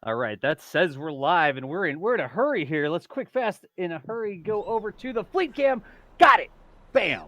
All right, that says we're live and we're in a hurry here. Let's quick fast in a hurry go over to the fleet cam. Got it. Bam.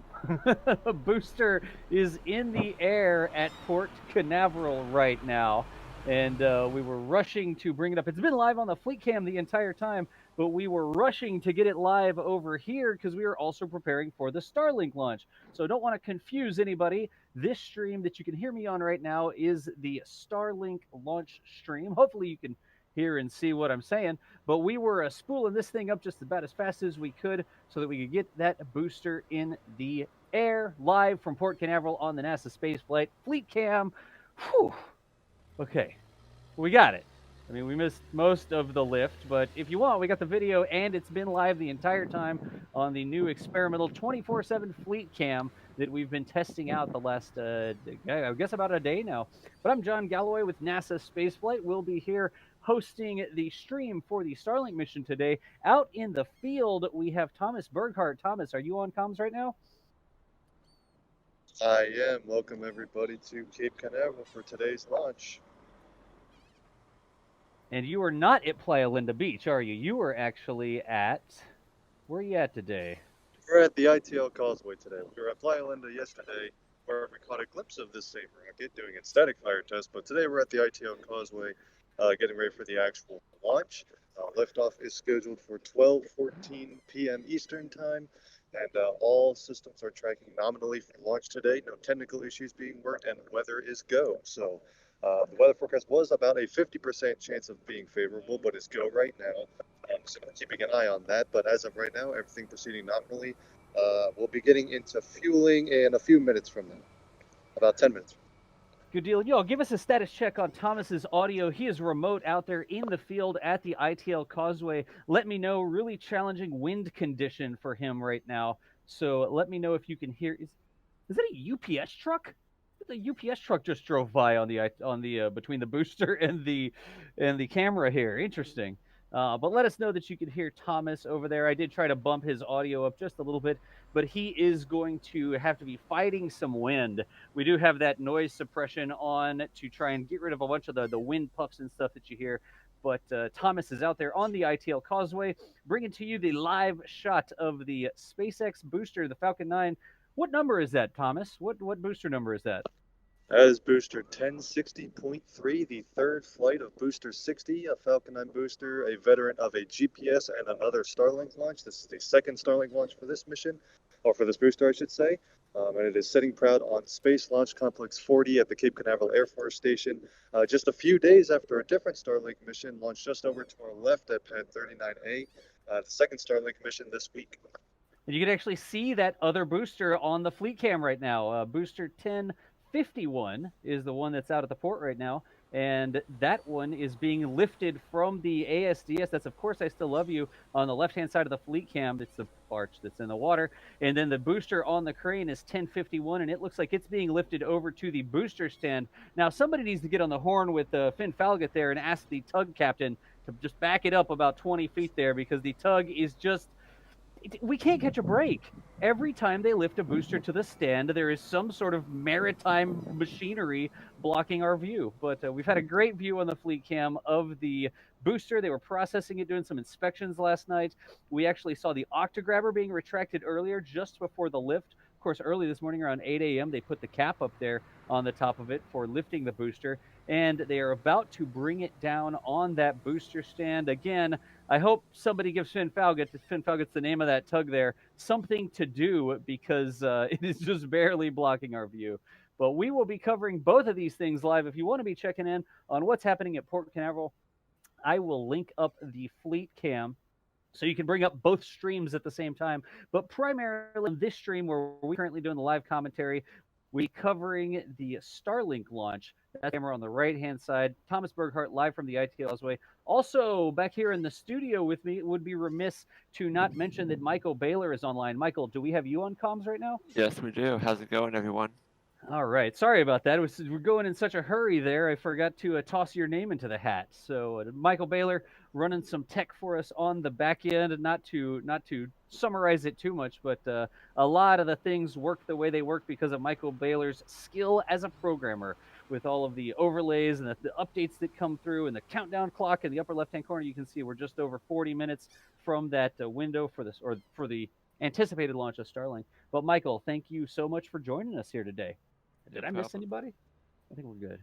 Booster is in the air at Port Canaveral right now. And we were rushing to bring it up. It's been live on the fleet cam the entire time, but we were rushing to get it live over here because we were also preparing for the Starlink launch. So don't want to confuse anybody. This stream that you can hear me on right now is the Starlink launch stream. Hopefully you can hear and see what I'm saying. But we were spooling this thing up just about as fast as we could so that we could get that booster in the air live from Port Canaveral on the NASASpaceflight fleet cam. Whew. Okay, we got it. I mean, we missed most of the lift, but if you want, we got the video, and it's been live the entire time on the new experimental 24/7 fleet cam that we've been testing out the last, I guess, about a day now. But I'm John Galloway with NASA Spaceflight. We'll be here hosting the stream for the Starlink mission today. Out in the field, we have Thomas Berghart. Thomas, are you on comms right now? I am. Welcome everybody to Cape Canaveral for today's launch. And you are not at Playa Linda Beach, are you? You are actually at... Where are you at today? We're at the ITL Causeway today. We were at Playa Linda yesterday, where we caught a glimpse of this same rocket doing its static fire test. But today we're at the ITL Causeway, getting ready for the actual launch. Liftoff is scheduled for 12:14 p.m. Eastern Time, and all systems are tracking nominally for launch today. No technical issues being worked, and weather is go. So the weather forecast was about a 50% chance of being favorable, but it's go right now. So keeping an eye on that. But as of right now, everything proceeding nominally. We'll be getting into fueling in a few minutes from now, about 10 minutes. Good deal. Yo, give us a status check on Thomas's audio. He is remote out there in the field at the ITL Causeway. Let me know. Really challenging wind condition for him right now. So let me know if you can hear. Is that a UPS truck? The UPS truck just drove by on the between the booster and the camera here. Interesting. But let us know that you can hear Thomas over there. I did try to bump his audio up just a little bit, but he is going to have to be fighting some wind. We do have that noise suppression on to try and get rid of a bunch of the wind puffs and stuff that you hear. But Thomas is out there on the ITL Causeway, bringing to you the live shot of the SpaceX booster, the Falcon 9. What number is that, Thomas? What booster number is that? That is booster 1060.3, the third flight of booster 60, a Falcon 9 booster, a veteran of a GPS and another Starlink launch. This is the second Starlink launch for this mission, or for this booster, I should say. And it is sitting proud on Space Launch Complex 40 at the Cape Canaveral Air Force Station, just a few days after a different Starlink mission launched just over to our left at Pad 39A, the second Starlink mission this week. And you can actually see that other booster on the fleet cam right now. Booster 1051 is the one that's out at the port right now. And that one is being lifted from the ASDS. That's, of course, I Still Love You on the left-hand side of the fleet cam. It's the arch that's in the water. And then the booster on the crane is 1051, and it looks like it's being lifted over to the booster stand. Now, somebody needs to get on the horn with Finn Falgout there and ask the tug captain to just back it up about 20 feet there, because the tug is just... we can't catch a break. Every time they lift a booster to the stand, there is some sort of maritime machinery blocking our view. But we've had a great view on the fleet cam of the booster. They were processing it, doing some inspections last night. We actually saw the octograbber being retracted earlier, just before the lift. Of course, early this morning around 8 a.m., they put the cap up there on the top of it for lifting the booster. And they are about to bring it down on that booster stand. Again, I hope somebody gives Finn Falgout's the name of that tug there, something to do, because it is just barely blocking our view. But we will be covering both of these things live. If you want to be checking in on what's happening at Port Canaveral, I will link up the fleet cam so you can bring up both streams at the same time. But primarily in this stream, where we're currently doing the live commentary, we're covering the Starlink launch. That camera on the right-hand side. Thomas Berghart live from the ITL Causeway. Also, back here in the studio with me, it would be remiss to not mention that Michael Baylor is online. Michael, do we have you on comms right now? Yes, we do. How's it going, everyone? All right. Sorry about that. We're going in such a hurry there. I forgot to toss your name into the hat. So Michael Baylor running some tech for us on the back end. Not to summarize it too much, but a lot of the things work the way they work because of Michael Baylor's skill as a programmer. With all of the overlays and the updates that come through, and the countdown clock in the upper left-hand corner, you can see we're just over 40 minutes from that window for this, or for the anticipated launch of Starlink. But Michael, thank you so much for joining us here today. No Did I miss problem. anybody? I think we're good.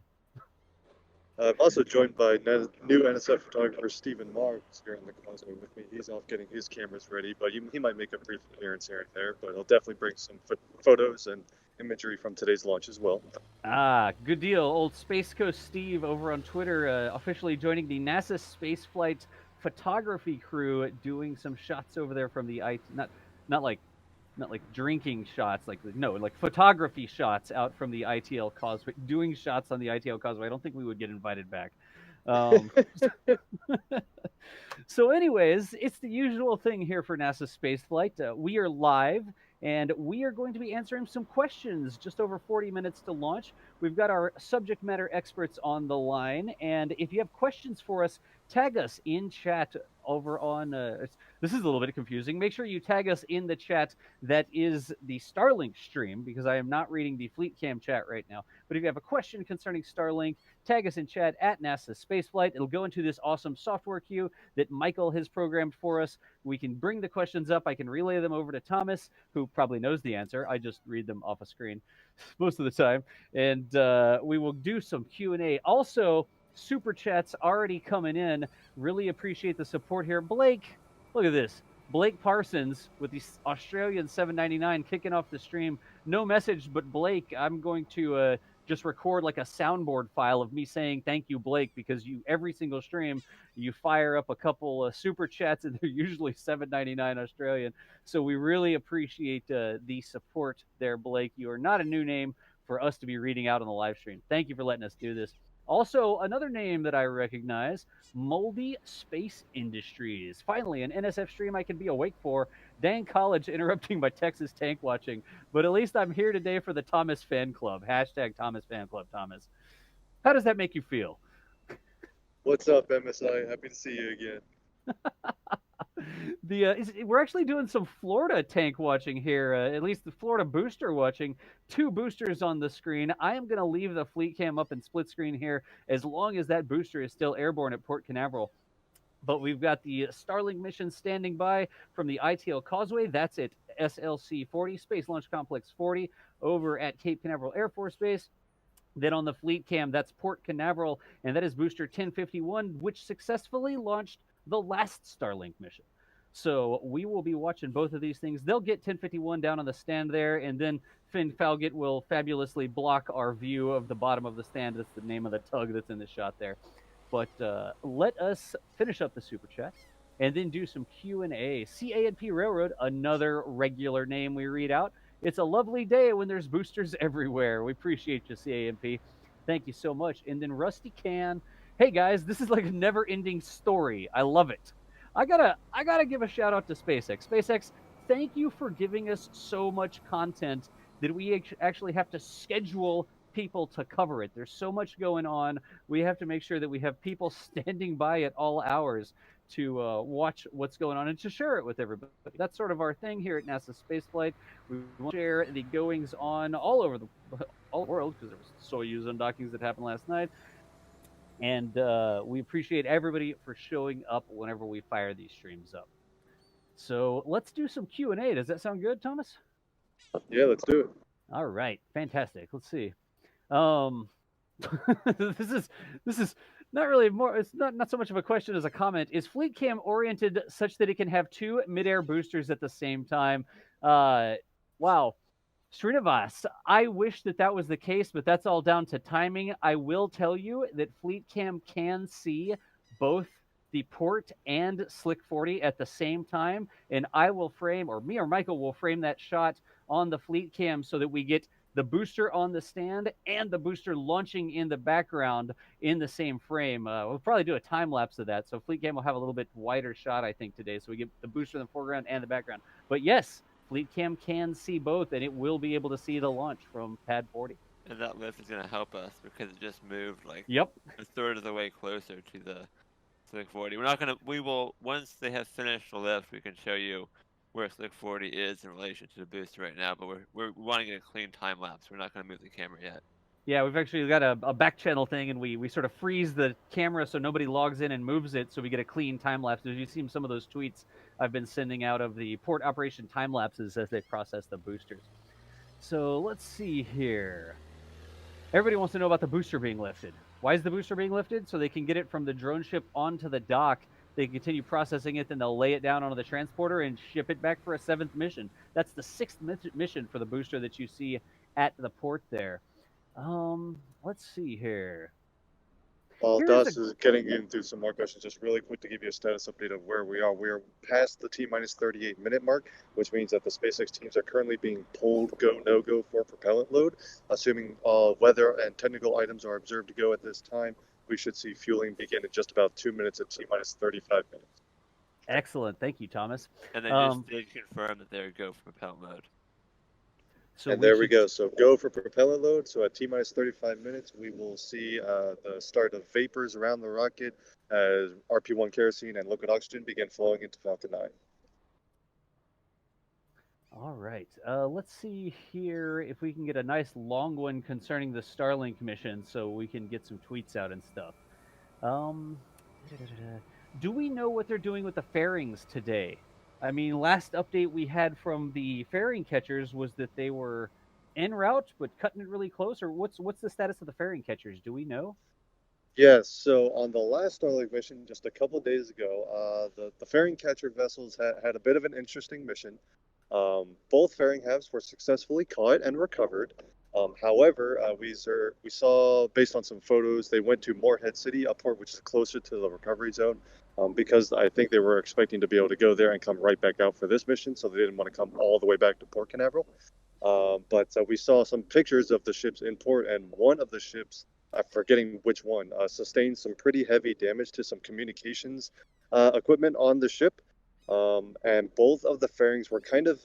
I'm also joined by new NSF photographer Stephen Marr, who's here in the causeway with me. He's off getting his cameras ready, but he might make a brief appearance here and there. But he'll definitely bring some photos and imagery from today's launch as well. Ah, good deal. Old Space Coast Steve over on Twitter, officially joining the NASA spaceflight photography crew, doing some shots over there from the IT. Not like not like drinking shots, like no, like photography shots out from the ITL causeway, doing shots on the ITL causeway. I don't think we would get invited back. Um, So, anyways, it's the usual thing here for NASA spaceflight. We are live, and we are going to be answering some questions. Just over 40 minutes to launch. We've got our subject matter experts on the line, and if you have questions for us, tag us in chat over on. This is a little bit confusing. Make sure you tag us in the chat that is the Starlink stream, because I am not reading the Fleet Cam chat right now. But if you have a question concerning Starlink, tag us in chat at NASA Spaceflight. It'll go into this awesome software queue that Michael has programmed for us. We can bring the questions up. I can relay them over to Thomas, who probably knows the answer. I just read them off a screen most of the time, and we will do some Q&A. Also, super chats already coming in. Really appreciate the support here. Blake, look at this. Blake Parsons with the Australian 7.99 kicking off the stream. No message, but Blake, I'm going to just record like a soundboard file of me saying thank you, Blake, because you every single stream you fire up a couple super chats, and they're usually 7.99 Australian. So we really appreciate the support there, Blake. You are not a new name for us to be reading out on the live stream. Thank you for letting us do this. Also, another name that I recognize, Moldy Space Industries. Finally, an NSF stream I can be awake for. Dang college interrupting my Texas tank watching. But at least I'm here today for the Thomas Fan Club. Hashtag Thomas Fan Club, Thomas. How does that make you feel? What's up, MSI? Happy to see you again. We're actually doing some Florida tank watching here, at least the Florida booster watching. Two boosters on the screen. I am going to leave the fleet cam up in split screen here as long as that booster is still airborne at Port Canaveral. But we've got the Starlink mission standing by from the ITL Causeway. That's at SLC 40, Space Launch Complex 40, over at Cape Canaveral Air Force Base. Then on the fleet cam, that's Port Canaveral, and that is booster 1051, which successfully launched the last Starlink mission. So we will be watching both of these things. They'll get 1051 down on the stand there, and then Finn Falget will fabulously block our view of the bottom of the stand. That's the name of the tug that's in the shot there. But let us finish up the super chats and then do some Q&A. CA&P Railroad, another regular name we read out. It's a lovely day when there's boosters everywhere. We appreciate you, CA&P. Thank you so much. And then Rusty Can. Hey guys, this is like a never-ending story. I love it. I gotta give a shout out to SpaceX. SpaceX, thank you for giving us so much content that we actually have to schedule people to cover it. There's so much going on. We have to make sure that we have people standing by at all hours to watch what's going on and to share it with everybody. That's sort of our thing here at NASA Spaceflight. We want to share the goings on all over the world, because there was Soyuz undockings that happened last night. And we appreciate everybody for showing up whenever we fire these streams up. So let's do some Q&A. Does that sound good, Thomas? Yeah, let's do it. All right, fantastic. Let's see. This is not really more. It's not so much of a question as a comment. Is Fleet Cam oriented such that it can have two midair boosters at the same time? Wow. Srinivas, I wish that was the case, but that's all down to timing. I will tell you that Fleet Cam can see both the port and Slick 40 at the same time, and I will frame, or me or Michael will frame that shot on the Fleet Cam so that we get the booster on the stand and the booster launching in the background in the same frame. We'll probably do a time lapse of that, so Fleet Cam will have a little bit wider shot, I think, today, so we get the booster in the foreground and the background. But yes, Fleet Cam can see both, and it will be able to see the launch from Pad 40. And that lift is going to help us because it just moved like Yep. a third of the way closer to the Slick 40. We're not going to, we will, once they have finished the lift, we can show you where Slick 40 is in relation to the booster right now, but we want to get a clean time lapse. We're not going to move the camera yet. Yeah, we've actually got a back channel thing, and we sort of freeze the camera so nobody logs in and moves it, so we get a clean time lapse. As you've seen some of those tweets I've been sending out of the port operation time lapses as they process the boosters. So let's see here. Everybody wants to know about the booster being lifted. Why is the booster being lifted? So they can get it from the drone ship onto the dock. They can continue processing it, then they'll lay it down onto the transporter and ship it back for a 7th mission. That's the 6th mission for the booster that you see at the port there. Let's see here. While Here's a Das is getting into some more questions, just really quick to give you a status update of where we are. We are past the T-minus 38-minute mark, which means that the SpaceX teams are currently being pulled go, no-go for propellant load. Assuming weather and technical items are observed to go at this time, we should see fueling begin in just about 2 minutes at T-minus 35 minutes. excellent. Thank you, Thomas. And they just did confirm that they're go for propellant mode. So and there we go. So go for propellant load. So at T-minus 35 minutes, we will see the start of vapors around the rocket as RP-1 kerosene and liquid oxygen begin flowing into Falcon 9. All right. Let's see here if we can get a nice long one concerning the Starlink mission so we can get some tweets out and stuff. Do we know what they're doing with the fairings today? I mean, last update we had from the fairing catchers was that they were en route but cutting it really close. Or what's the status of the fairing catchers? Do we know? Yes, so on the last Starlink mission just a couple days ago, the fairing catcher vessels had a bit of an interesting mission. Both fairing halves were successfully caught and recovered. However, we saw, based on some photos, they went to Morehead City, a port which is closer to the recovery zone, because I think they were expecting to be able to go there and come right back out for this mission, so they didn't want to come all the way back to Port Canaveral. But we saw some pictures of the ships in port, and one of the ships, I'm forgetting which one, sustained some pretty heavy damage to some communications equipment on the ship. And both of the fairings were kind of,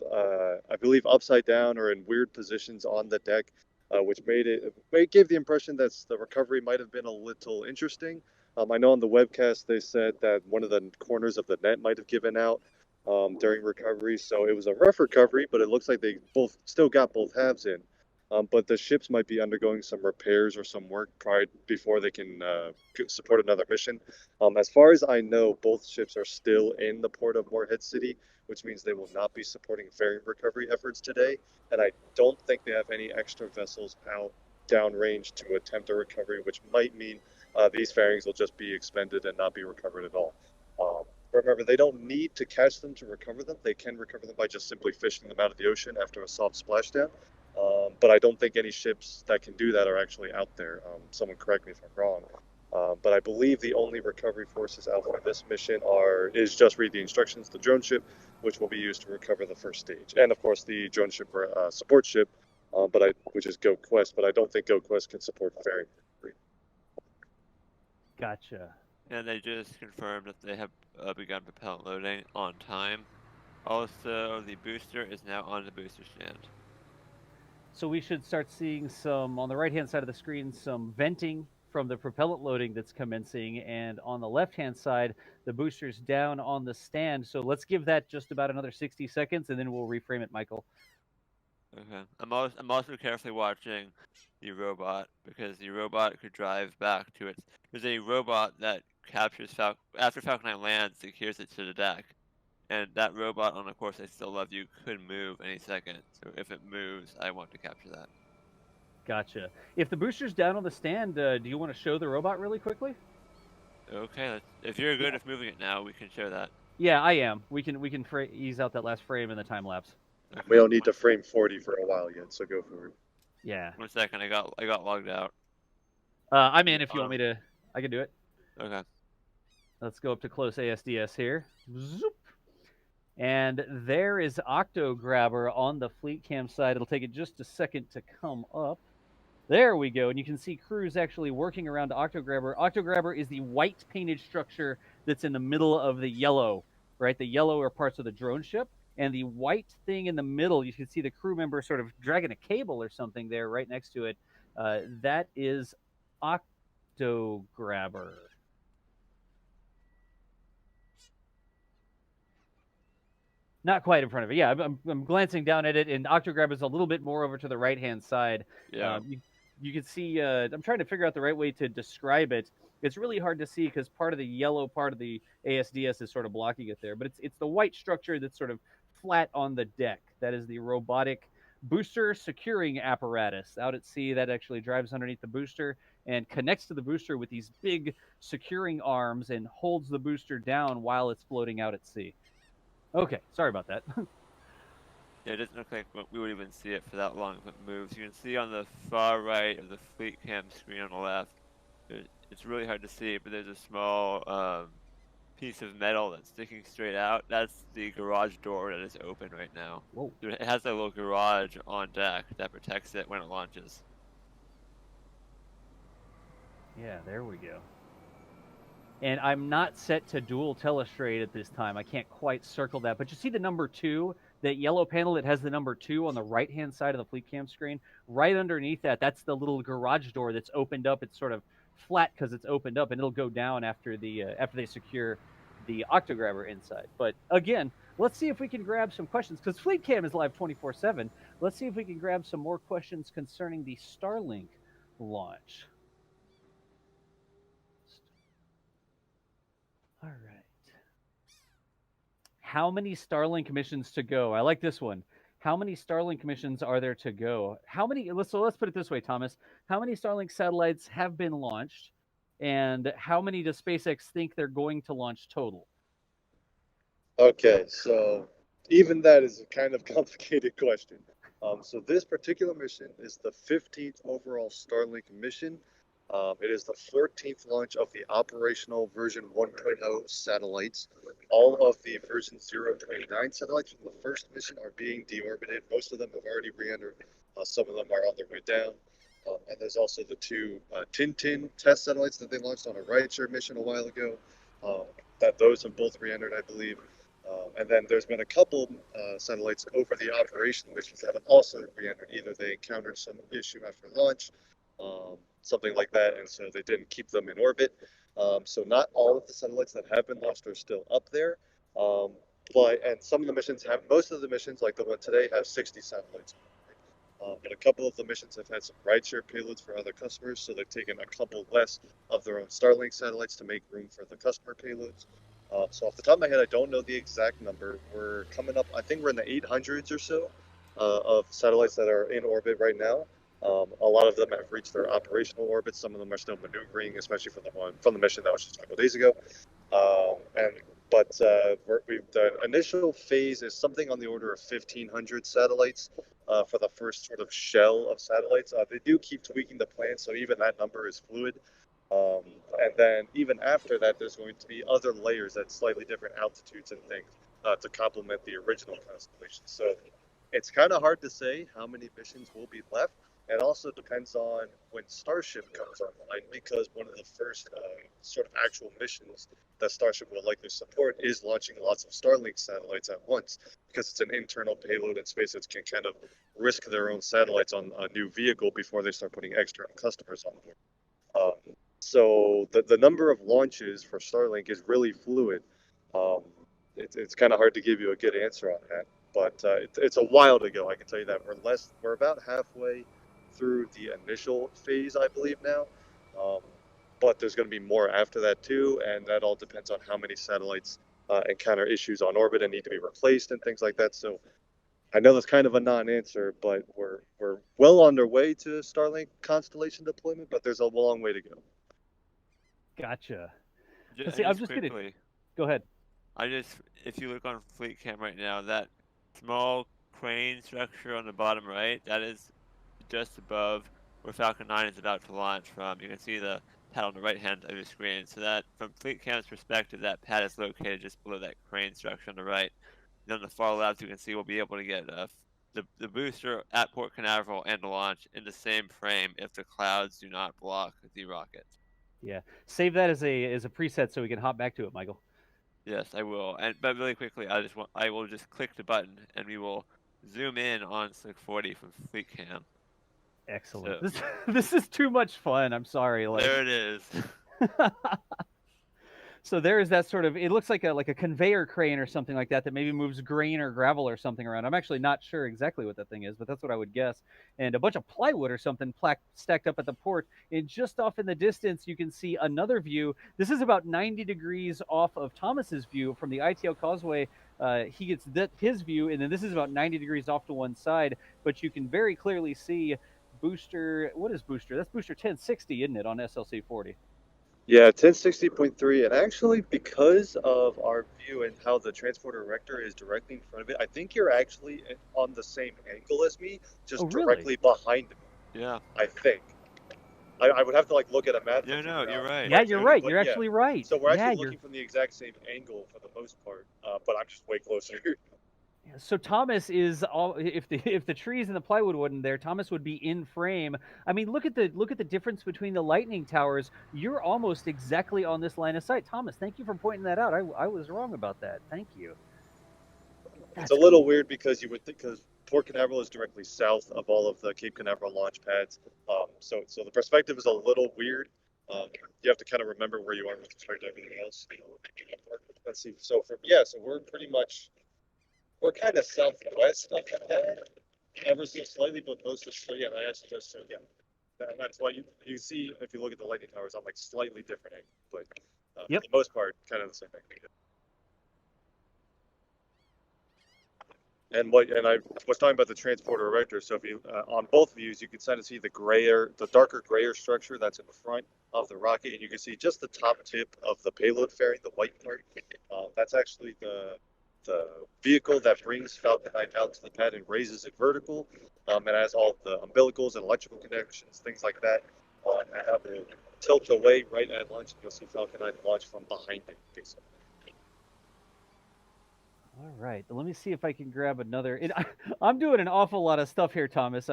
I believe, upside down or in weird positions on the deck, which gave the impression that the recovery might have been a little interesting. I know on the webcast they said that one of the corners of the net might have given out during recovery, so it was a rough recovery, but it looks like they both still got both halves in. But the ships might be undergoing some repairs or some work before they can support another mission. As far as I know, both ships are still in the port of Morehead City, which means they will not be supporting fairing recovery efforts today. And I don't think they have any extra vessels out downrange to attempt a recovery, which might mean these fairings will just be expended and not be recovered at all. Remember, they don't need to catch them to recover them. They can recover them by just simply fishing them out of the ocean after a soft splashdown. But I don't think any ships that can do that are actually out there. Someone correct me if I'm wrong. But I believe the only recovery forces out for this mission is just read the instructions, the drone ship, which will be used to recover the first stage, and of course the drone ship support ship, which is Go Quest. But I don't think Go Quest can support fairing. Gotcha. And they just confirmed that they have begun propellant loading on time. Also, the booster is now on the booster stand. So we should start seeing some, on the right-hand side of the screen, some venting from the propellant loading that's commencing, and on the left-hand side, the booster's down on the stand. So let's give that just about another 60 seconds, and then we'll reframe it, Michael. Okay. I'm also carefully watching the robot because the robot could drive back to its. There's a robot that captures after Falcon 9 lands, secures it to the deck, and that robot on the course I Still Love You could move any second. So if it moves, I want to capture that. Gotcha. If the booster's down on the stand, do you want to show the robot really quickly? Okay. If you're good at moving it now, we can show that. Yeah, I am. We can ease out that last frame in the time lapse. Okay. We don't need to frame 40 for a while yet, so go for it. Yeah. 1 second. I got logged out. I'm in if you want me to. I can do it. Okay. Let's go up to close ASDS here. Zoop. And there is Octograbber on the fleet cam side. It'll take it just a second to come up. There we go. And you can see crews actually working around Octograbber. Octograbber is the white painted structure that's in the middle of the yellow, right? The yellow are parts of the drone ship. And the white thing in the middle, you can see the crew member sort of dragging a cable or something there right next to it. That is Octograbber. Not quite in front of it. Yeah, I'm glancing down at it, and Octograbber is a little bit more over to the right-hand side. Yeah. You can see. I'm trying to figure out the right way to describe it. It's really hard to see because part of the yellow part of the ASDS is sort of blocking it there. But it's the white structure that's sort of flat on the deck. That is the robotic booster securing apparatus out at sea that actually drives underneath the booster and connects to the booster with these big securing arms and holds the booster down while it's floating out at sea. Okay, sorry about that. Yeah, it doesn't look like we would even see it for that long if it moves. You can see on the far right of the fleet cam screen on the left, it's really hard to see, but there's a small piece of metal that's sticking straight out. That's the garage door that is open right now. Whoa. It has a little garage on deck that protects it when it launches. Yeah, there we go. And I'm not set to dual telestrate at this time. I can't quite circle that. But you see the number 2, that yellow panel that has the number 2 on the right-hand side of the fleet cam screen? Right underneath that, that's the little garage door that's opened up. It's sort of flat because it's opened up, and it'll go down after they secure the Octograbber inside. But again, let's see if we can grab some questions, because Fleet Cam is live 24/7. Let's see if we can grab some more questions concerning the Starlink launch. All right. How many Starlink missions to go? I like this one. How many Starlink missions are there to go? Let's put it this way, Thomas. How many Starlink satellites have been launched, and how many does SpaceX think they're going to launch total? Okay, so even that is a kind of complicated question. So this particular mission is the 15th overall Starlink mission. It is the 14th launch of the operational version 1.0 satellites. All of the version 0.9 satellites from the first mission are being deorbited. Most of them have already re-entered. Some of them are on their way down. And there's also the 2 Tintin test satellites that they launched on a rideshare mission a while ago. That those have both re-entered, I believe. And then there's been a couple satellites over the operational missions that have also re-entered. Either they encountered some issue after launch, something like that, and so they didn't keep them in orbit. So not all of the satellites that have been launched are still up there. And some of the missions most of the missions, like the one today, have 60 satellites. But a couple of the missions have had some rideshare payloads for other customers, so they've taken a couple less of their own Starlink satellites to make room for the customer payloads. So off the top of my head, I don't know the exact number. We're coming up, I think we're in the 800s or so of satellites that are in orbit right now. A lot of them have reached their operational orbit. Some of them are still maneuvering, especially from the one from the mission that was just a couple days ago. The initial phase is something on the order of 1,500 satellites for the first sort of shell of satellites. They do keep tweaking the plan, so even that number is fluid. And then even after that, there's going to be other layers at slightly different altitudes and things to complement the original constellation. So it's kind of hard to say how many missions will be left. It also depends on when Starship comes online, because one of the first sort of actual missions that Starship will likely support is launching lots of Starlink satellites at once, because it's an internal payload and SpaceX can kind of risk their own satellites on a new vehicle before they start putting external customers on board. So the number of launches for Starlink is really fluid. It's kind of hard to give you a good answer on that, but it's a while to go. I can tell you that we're about halfway through the initial phase, I believe now. But there's going to be more after that too, and that all depends on how many satellites encounter issues on orbit and need to be replaced and things like that. So I know that's kind of a non-answer, but we're well on our way to Starlink constellation deployment, but there's a long way to go. Gotcha. Just, See, I'm just quickly, gonna go ahead. if you look on Fleet Cam right now, that small crane structure on the bottom right, that is just above where Falcon 9 is about to launch from. You can see the pad on the right hand of your screen. So that, from Fleet Cam's perspective, that pad is located just below that crane structure on the right. And on the far left, you can see we'll be able to get the booster at Port Canaveral and the launch in the same frame if the clouds do not block the rocket. Yeah, save that as a preset so we can hop back to it, Michael. Yes, I will. But really quickly, I will just click the button and we will zoom in on Stoke 40 from Fleet Cam. Excellent. So This is too much fun. I'm sorry. Like, there it is. so there is that sort of. It looks like a conveyor crane or something like that that maybe moves grain or gravel or something around. I'm actually not sure exactly what that thing is, but that's what I would guess. And a bunch of plywood or something stacked up at the port. And just off in the distance, you can see another view. This is about 90 degrees off of Thomas's view from the ITO Causeway. He gets his view, and then this is about 90 degrees off to one side. But you can very clearly see booster. What is booster? That's booster 1060, isn't it, on SLC 40? Yeah, 1060.3, and actually because of our view and how the transporter erector is directly in front of it, I think you're actually on the same angle as me, Oh, just really? directly behind me. Yeah. I think. I would have to like look at a map to Yeah, figure no, you're out right. Yeah, what you're view, right. but You're yeah. actually right. So we're Yeah, actually you're. looking from the exact same angle for the most part, but I'm just way closer. So Thomas is all. If the trees and the plywood wasn't there, Thomas would be in frame. I mean, look at the difference between the lightning towers. You're almost exactly on this line of sight, Thomas. Thank you for pointing that out. I was wrong about that. Thank you. It's a That's little cool. weird because you would think because Port Canaveral is directly south of all of the Cape Canaveral launch pads, so the perspective is a little weird. You have to kind of remember where you are with respect to everything else. Let's see. So we're pretty much we're kind of southwest of that, ever so slightly, but most of yeah, I actually just so yeah. That's why you see if you look at the lightning towers on like slightly different angles, but for Yep. the most part, kind of the same thing. And I was talking about the transporter erector. So if you on both views, you can kind of see the darker grayer structure that's in front of the rocket, and you can see just the top tip of the payload fairing, the white part. That's actually the vehicle that brings Falcon 9 out to the pad and raises it vertical. It has all the umbilicals and electrical connections, things like that. I have it tilt away right at launch, and you'll see Falcon 9 launch from behind it, basically. All right. Let me see if I can grab another. I'm doing an awful lot of stuff here, Thomas.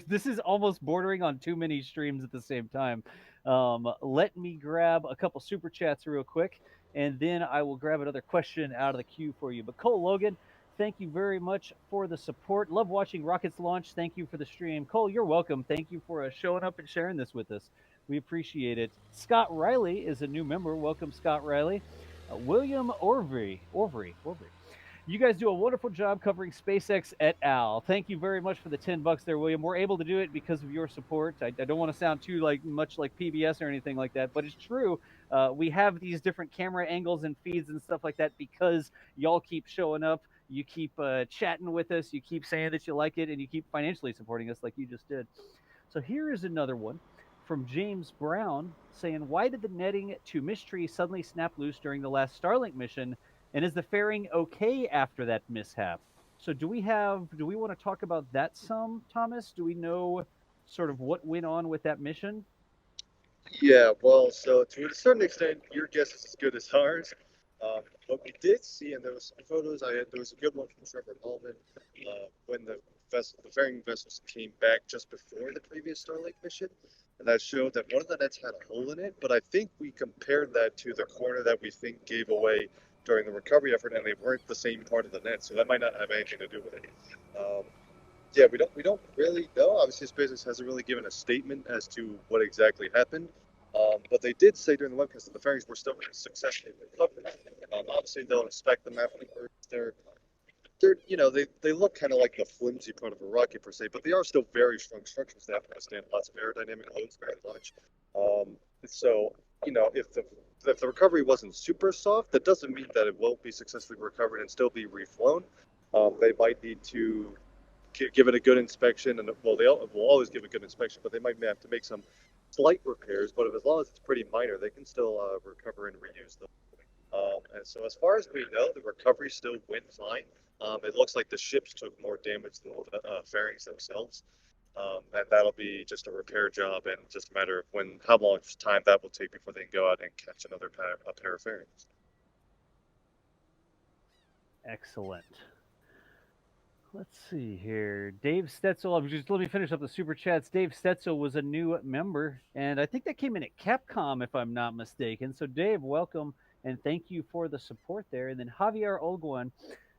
This is almost bordering on too many streams at the same time. Let me grab a couple super chats real quick, and then I will grab another question out of the queue for you. But Cole Logan, thank you very much for the support. Love watching rockets launch. Thank you for the stream. Cole, you're welcome. Thank you for showing up and sharing this with us. We appreciate it. Scott Riley is a new member. Welcome, Scott Riley. William Orvery. You guys do a wonderful job covering SpaceX et al. Thank you very much for the $10 there, William. We're able to do it because of your support. I don't want to sound too much like PBS or anything like that, but it's true. We have these different camera angles and feeds and stuff like that because y'all keep showing up. You keep chatting with us. You keep saying that you like it, and you keep financially supporting us like you just did. So here is another one from James Brown saying, "Why did the netting to Mystery suddenly snap loose during the last Starlink mission? And is the fairing okay after that mishap?" So do we want to talk about that some, Thomas? Do we know sort of what went on with that mission? Yeah, well, so to a certain extent, your guess is as good as ours. What we did see, and there was some photos I had, there was a good one from Trevor Hallman when the fairing vessels came back just before the previous Starlink mission, and that showed that one of the nets had a hole in it. But I think we compared that to the corner that we think gave away during the recovery effort, and they weren't the same part of the net, so that might not have anything to do with it. Um, yeah, we don't really know. Obviously, SpaceX hasn't really given a statement as to what exactly happened. But they did say during the webcast that the fairings were still successfully recovered. Obviously, they'll inspect them afterwards. They're they look kind of like the flimsy part of a rocket per se, but they are still very strong structures that have to withstand lots of aerodynamic loads very much. So if the recovery wasn't super soft, that doesn't mean that it won't be successfully recovered and still be reflown. They might need to give it a good inspection, and well, they will always give a good inspection, but they might have to make some slight repairs. But as long as it's pretty minor, they can still recover and reuse them. And so, as far as we know, the recovery still went fine. It looks like the ships took more damage than the fairings themselves, and that'll be just a repair job, and just a matter of how much time that will take before they can go out and catch another pair of fairings. Excellent. Let's see here. Dave Stetzel, let me finish up the super chats. Dave Stetzel was a new member, and I think that came in at Capcom, if I'm not mistaken. So, Dave, welcome, and thank you for the support there. And then Javier Olguin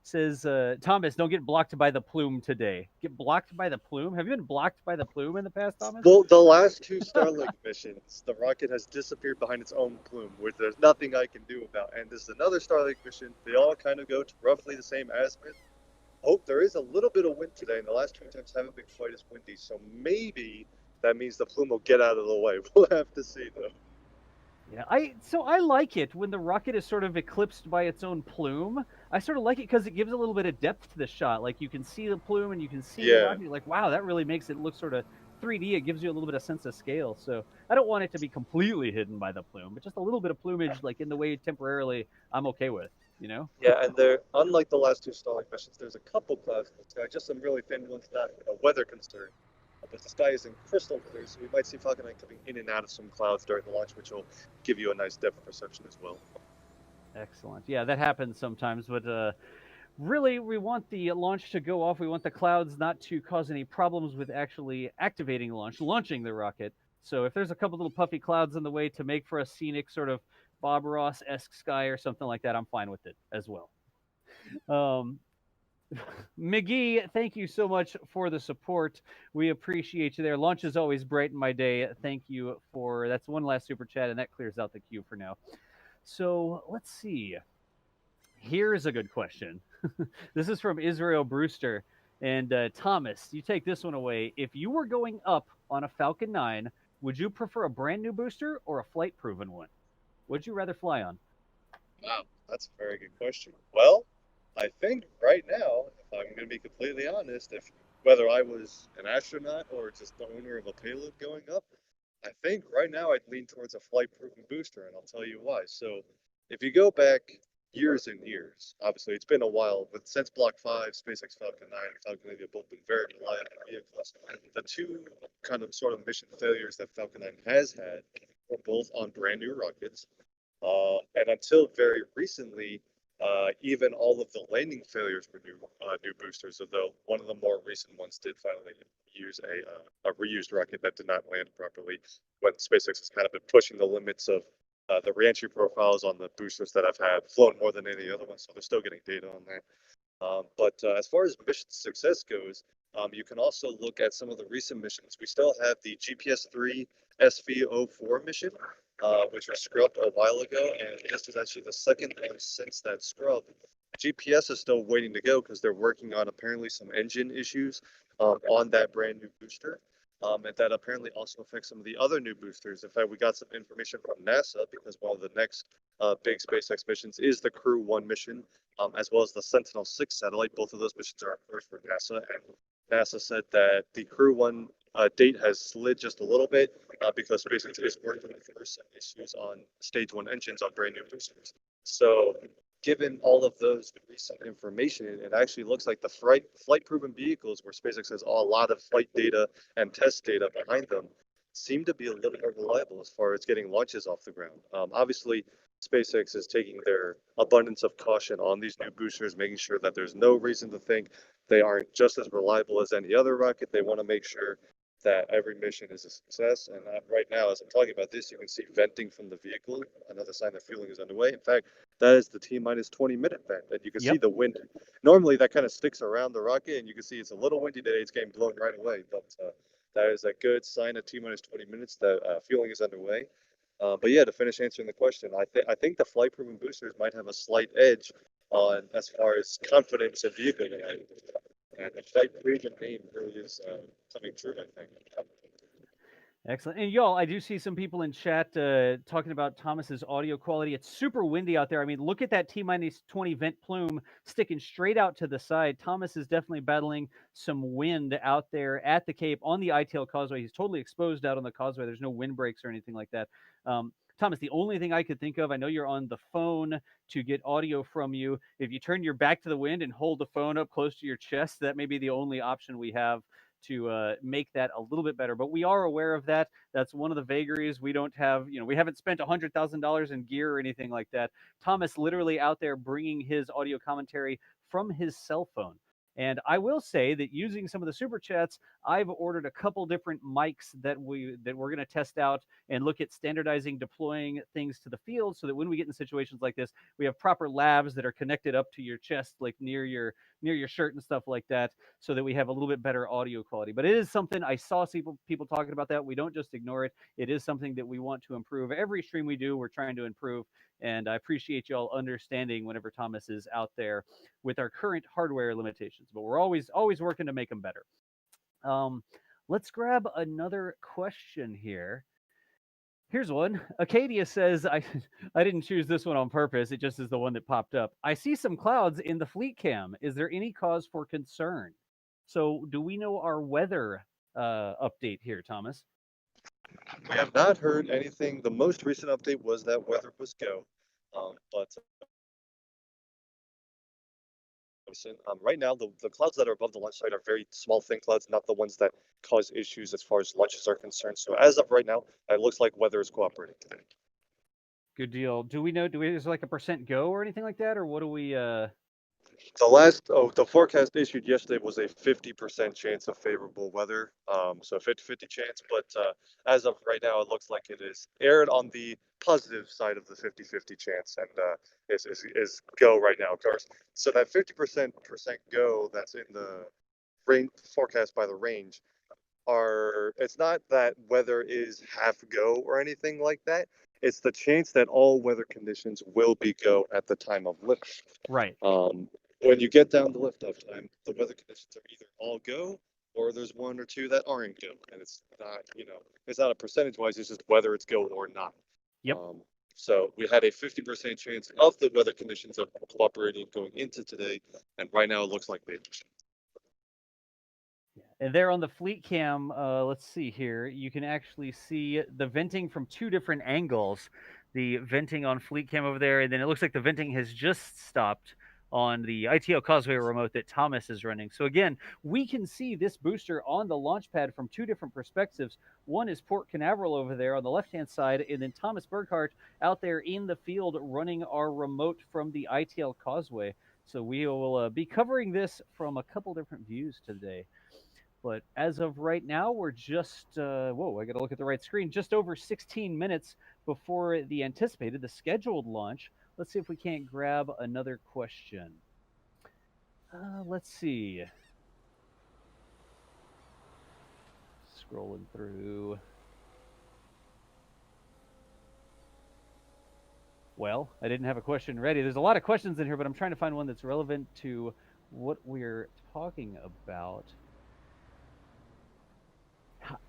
says, Thomas, don't get blocked by the plume today. Get blocked by the plume? Have you been blocked by the plume in the past, Thomas? Well, the last two Starlink missions, the rocket has disappeared behind its own plume, which there's nothing I can do about. And this is another Starlink mission. They all kind of go to roughly the same azimuth. Hope there is a little bit of wind today, and the last two attempts haven't been quite as windy. So maybe that means the plume will get out of the way. We'll have to see, though. Yeah, I like it when the rocket is sort of eclipsed by its own plume. I sort of like it because it gives a little bit of depth to the shot. Like you can see the plume and you can see the Yeah. rocket. You're like, wow, that really makes it look sort of 3D. It gives you a little bit of sense of scale. So I don't want it to be completely hidden by the plume, but just a little bit of plumage, like in the way temporarily, I'm okay with. You know? Yeah, and they're unlike the last two Starlink missions. There's a couple clouds in the sky, just some really thin ones, not a weather concern. But the sky is in crystal clear, so we might see Falcon 9 coming in and out of some clouds during the launch, which will give you a nice depth perception as well. Excellent. Yeah, that happens sometimes, but really, we want the launch to go off. We want the clouds not to cause any problems with actually activating the launching the rocket. So if there's a couple little puffy clouds in the way to make for a scenic sort of Bob Ross-esque sky or something like that, I'm fine with it as well. McGee, thank you so much for the support. We appreciate you there. Lunch is always brighten my day. Thank you for that's one last super chat, and that clears out the queue for now. So let's see. Here's a good question. This is from Israel Brewster. And Thomas, you take this one away. If you were going up on a Falcon 9, would you prefer a brand new booster or a flight proven one? Would you rather fly on? Wow, that's a very good question. Well, I think right now, if I'm going to be completely honest, if whether I was an astronaut or just the owner of a payload going up, I think right now I'd lean towards a flight-proven booster, and I'll tell you why. So, if you go back years and years, obviously it's been a while, but since Block 5, SpaceX Falcon 9, and Falcon 9 have both been very reliable vehicles. The two kind of sort of mission failures that Falcon 9 has had were both on brand new rockets. And until very recently, even all of the landing failures were new boosters. Although one of the more recent ones did finally use a reused rocket that did not land properly. When SpaceX has kind of been pushing the limits of the reentry profiles on the boosters that have had flown more than any other one, so they're still getting data on that. But as far as mission success goes, you can also look at some of the recent missions. We still have the GPS-3 SV04 mission, which was scrubbed a while ago, and this is actually the second one since that scrub. GPS is still waiting to go because they're working on apparently some engine issues on that brand new booster. And that apparently also affects some of the other new boosters. In fact, we got some information from NASA because one of the next big SpaceX missions is the Crew 1 mission, as well as the Sentinel-6 satellite. Both of those missions are first for NASA, and NASA said that the Crew 1 date has slid just a little bit because SpaceX is working through some issues on Stage 1 engines on brand new boosters. So, given all of those recent information, it actually looks like the flight-proven vehicles, where SpaceX has a lot of flight data and test data behind them, seem to be a little more reliable as far as getting launches off the ground. Obviously, SpaceX is taking their abundance of caution on these new boosters, making sure that there's no reason to think they aren't just as reliable as any other rocket. They want to make sure that every mission is a success. And right now, as I'm talking about this, you can see venting from the vehicle, another sign that fueling is underway. In fact, that is the T-minus 20-minute vent, and you can see the wind. Normally, that kind of sticks around the rocket, and you can see it's a little windy today. It's getting blown right away, but that is a good sign at T-minus 20 minutes that fueling is underway. But yeah, to finish answering the question, I think the flight-proven boosters might have a slight edge on as far as confidence in vehicle design. And the flight-proven name really is coming true, I think. Excellent. And y'all, I do see some people in chat talking about Thomas's audio quality. It's super windy out there. I mean, look at that T-minus 20 vent plume sticking straight out to the side. Thomas is definitely battling some wind out there at the Cape on the ITL Causeway. He's totally exposed out on the causeway. There's no wind breaks or anything like that. Thomas, the only thing I could think of, I know you're on the phone to get audio from you. If you turn your back to the wind and hold the phone up close to your chest, that may be the only option we have to make that a little bit better. But we are aware of that. That's one of the vagaries. We don't have, we haven't spent $100,000 in gear or anything like that. Thomas literally out there bringing his audio commentary from his cell phone. And I will say that using some of the super chats, I've ordered a couple different mics that we're going to test out and look at standardizing, deploying things to the field, so that when we get in situations like this, we have proper labs that are connected up to your chest, like near your shirt and stuff like that, so that we have a little bit better audio quality. But it is something I saw people talking about that. We don't just ignore it. It is something that we want to improve. Every stream we do, we're trying to improve. And I appreciate y'all understanding whenever Thomas is out there with our current hardware limitations. But we're always working to make them better. Let's grab another question here. Here's one. Acadia says, I didn't choose this one on purpose. It just is the one that popped up. I see some clouds in the fleet cam. Is there any cause for concern? So do we know our weather update here, Thomas? We have not heard anything. The most recent update was that weather was go. But right now, the clouds that are above the launch site are very small, thin clouds, not the ones that cause issues as far as launches are concerned. So as of right now, it looks like weather is cooperating today. Good deal. Do we know? Is there like a percent go or anything like that, or what do we? The forecast issued yesterday was a 50% chance of favorable weather. So 50-50 chance, but as of right now, it looks like it is aired on the positive side of the 50-50 chance, and is go right now, of course. So that 50% go that's in the range forecast by the range it's not that weather is half go or anything like that. It's the chance that all weather conditions will be go at the time of lift. Right. When you get down to liftoff time, the weather conditions are either all go or there's one or two that aren't go, and it's not it's not a percentage wise. It's just whether it's go or not. Yep. So we had a 50% chance of the weather conditions of cooperating going into today, and right now it looks like they. And there on the fleet cam, let's see here, you can actually see the venting from two different angles. The venting on fleet cam over there, and then it looks like the venting has just stopped on the ITL Causeway remote that Thomas is running. So again, we can see this booster on the launch pad from two different perspectives. One is Port Canaveral over there on the left-hand side, and then Thomas Burkhart out there in the field running our remote from the ITL Causeway. So we will be covering this from a couple different views today. But as of right now, we're just, whoa, I got to look at the right screen, just over 16 minutes before the scheduled launch. Let's see if we can't grab another question. Let's see. Scrolling through. Well, I didn't have a question ready. There's a lot of questions in here, but I'm trying to find one that's relevant to what we're talking about.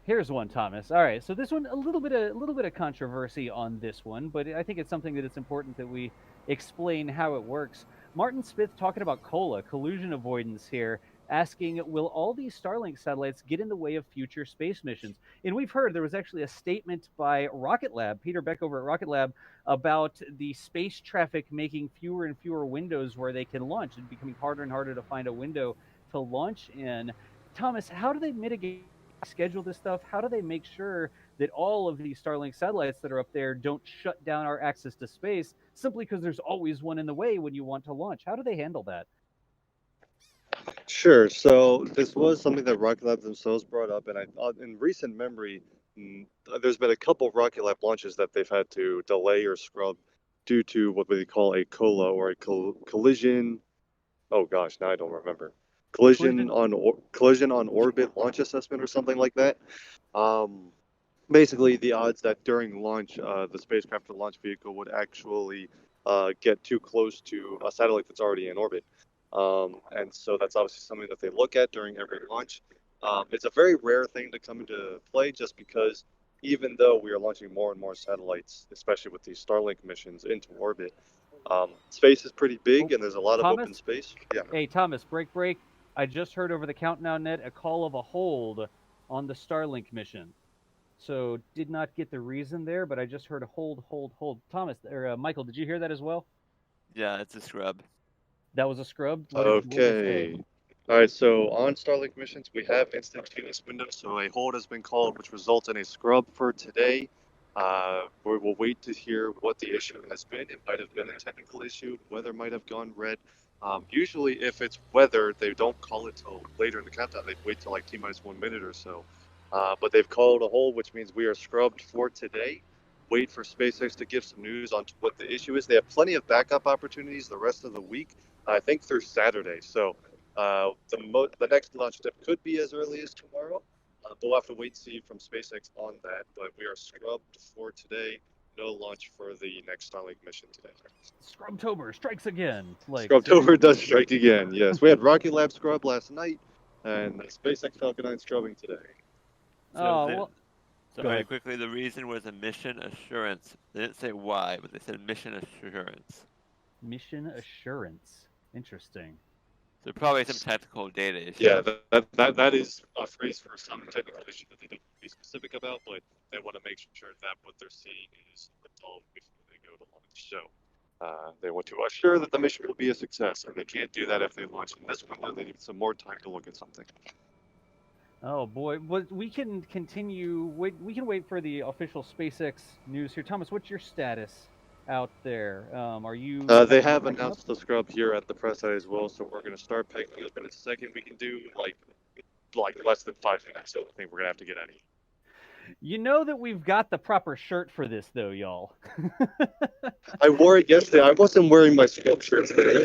Here's one, Thomas. All right, so this one, a little bit of controversy on this one, but I think it's something that it's important that we explain how it works. Martin Smith talking about COLA, collision avoidance here, asking, will all these Starlink satellites get in the way of future space missions? And we've heard there was actually a statement by Rocket Lab, Peter Beck over at Rocket Lab, about the space traffic making fewer and fewer windows where they can launch and becoming harder and harder to find a window to launch in. Thomas, how do they mitigate schedule this stuff? How do they make sure that all of these Starlink satellites that are up there don't shut down our access to space simply because there's always one in the way when you want to launch? How do they handle that? Sure. So this was something that Rocket Lab themselves brought up, and I thought in recent memory, there's been a couple of Rocket Lab launches that they've had to delay or scrub due to what they call a COLA or a collision. Oh gosh, now I don't remember. Collision on orbit launch assessment or something like that. Basically, the odds that during launch, the spacecraft or launch vehicle would actually get too close to a satellite that's already in orbit. And so that's obviously something that they look at during every launch. It's a very rare thing to come into play just because even though we are launching more and more satellites, especially with these Starlink missions into orbit, space is pretty big and there's a lot of open space. Yeah. Hey, Thomas, break. I just heard over the Countdown Net a call of a hold on the Starlink mission. So did not get the reason there, but I just heard a hold. Thomas, or Michael, did you hear that as well? Yeah, it's a scrub. That was a scrub? Okay. All right, so on Starlink missions, we have instantaneous windows. So a hold has been called, which results in a scrub for today. We will wait to hear what the issue has been. It might have been a technical issue. Weather might have gone red. Usually, if it's weather, they don't call it till later in the countdown. They wait till like T-minus 1 minute or so. But they've called a hold, which means we are scrubbed for today. Wait for SpaceX to give some news on what the issue is. They have plenty of backup opportunities the rest of the week, I think through Saturday. So the next launch step could be as early as tomorrow. But we'll have to wait and see from SpaceX on that. But we are scrubbed for today. No launch for the next Starlink mission today. Scrubtober strikes again. Like Scrubtober does strike again. Yes, we had Rocket Lab scrub last night, and SpaceX Falcon 9 scrubbing today. Oh, well. So Go very ahead. quickly, the reason was a mission assurance. They didn't say why, but they said mission assurance. Mission assurance. Interesting. So probably some technical data issue. Yeah, that is a phrase for some technical issue that they don't be specific about, but they want to make sure that what they're seeing is resolved before they go to launch. So they want to assure that the mission will be a success, and they can't do that if they launch in this window. They need some more time to look at something. Oh boy, but we can continue. We can wait for the official SpaceX news here. Thomas, what's your status out there? Are you? They have announced the scrub here at the press site as well, so we're going to start picking up in a second. We can do like less than 5 minutes, so I think we're going to have to get out of here. You know that we've got the proper shirt for this, though, y'all. I wore it yesterday. I wasn't wearing my scrub shirt today,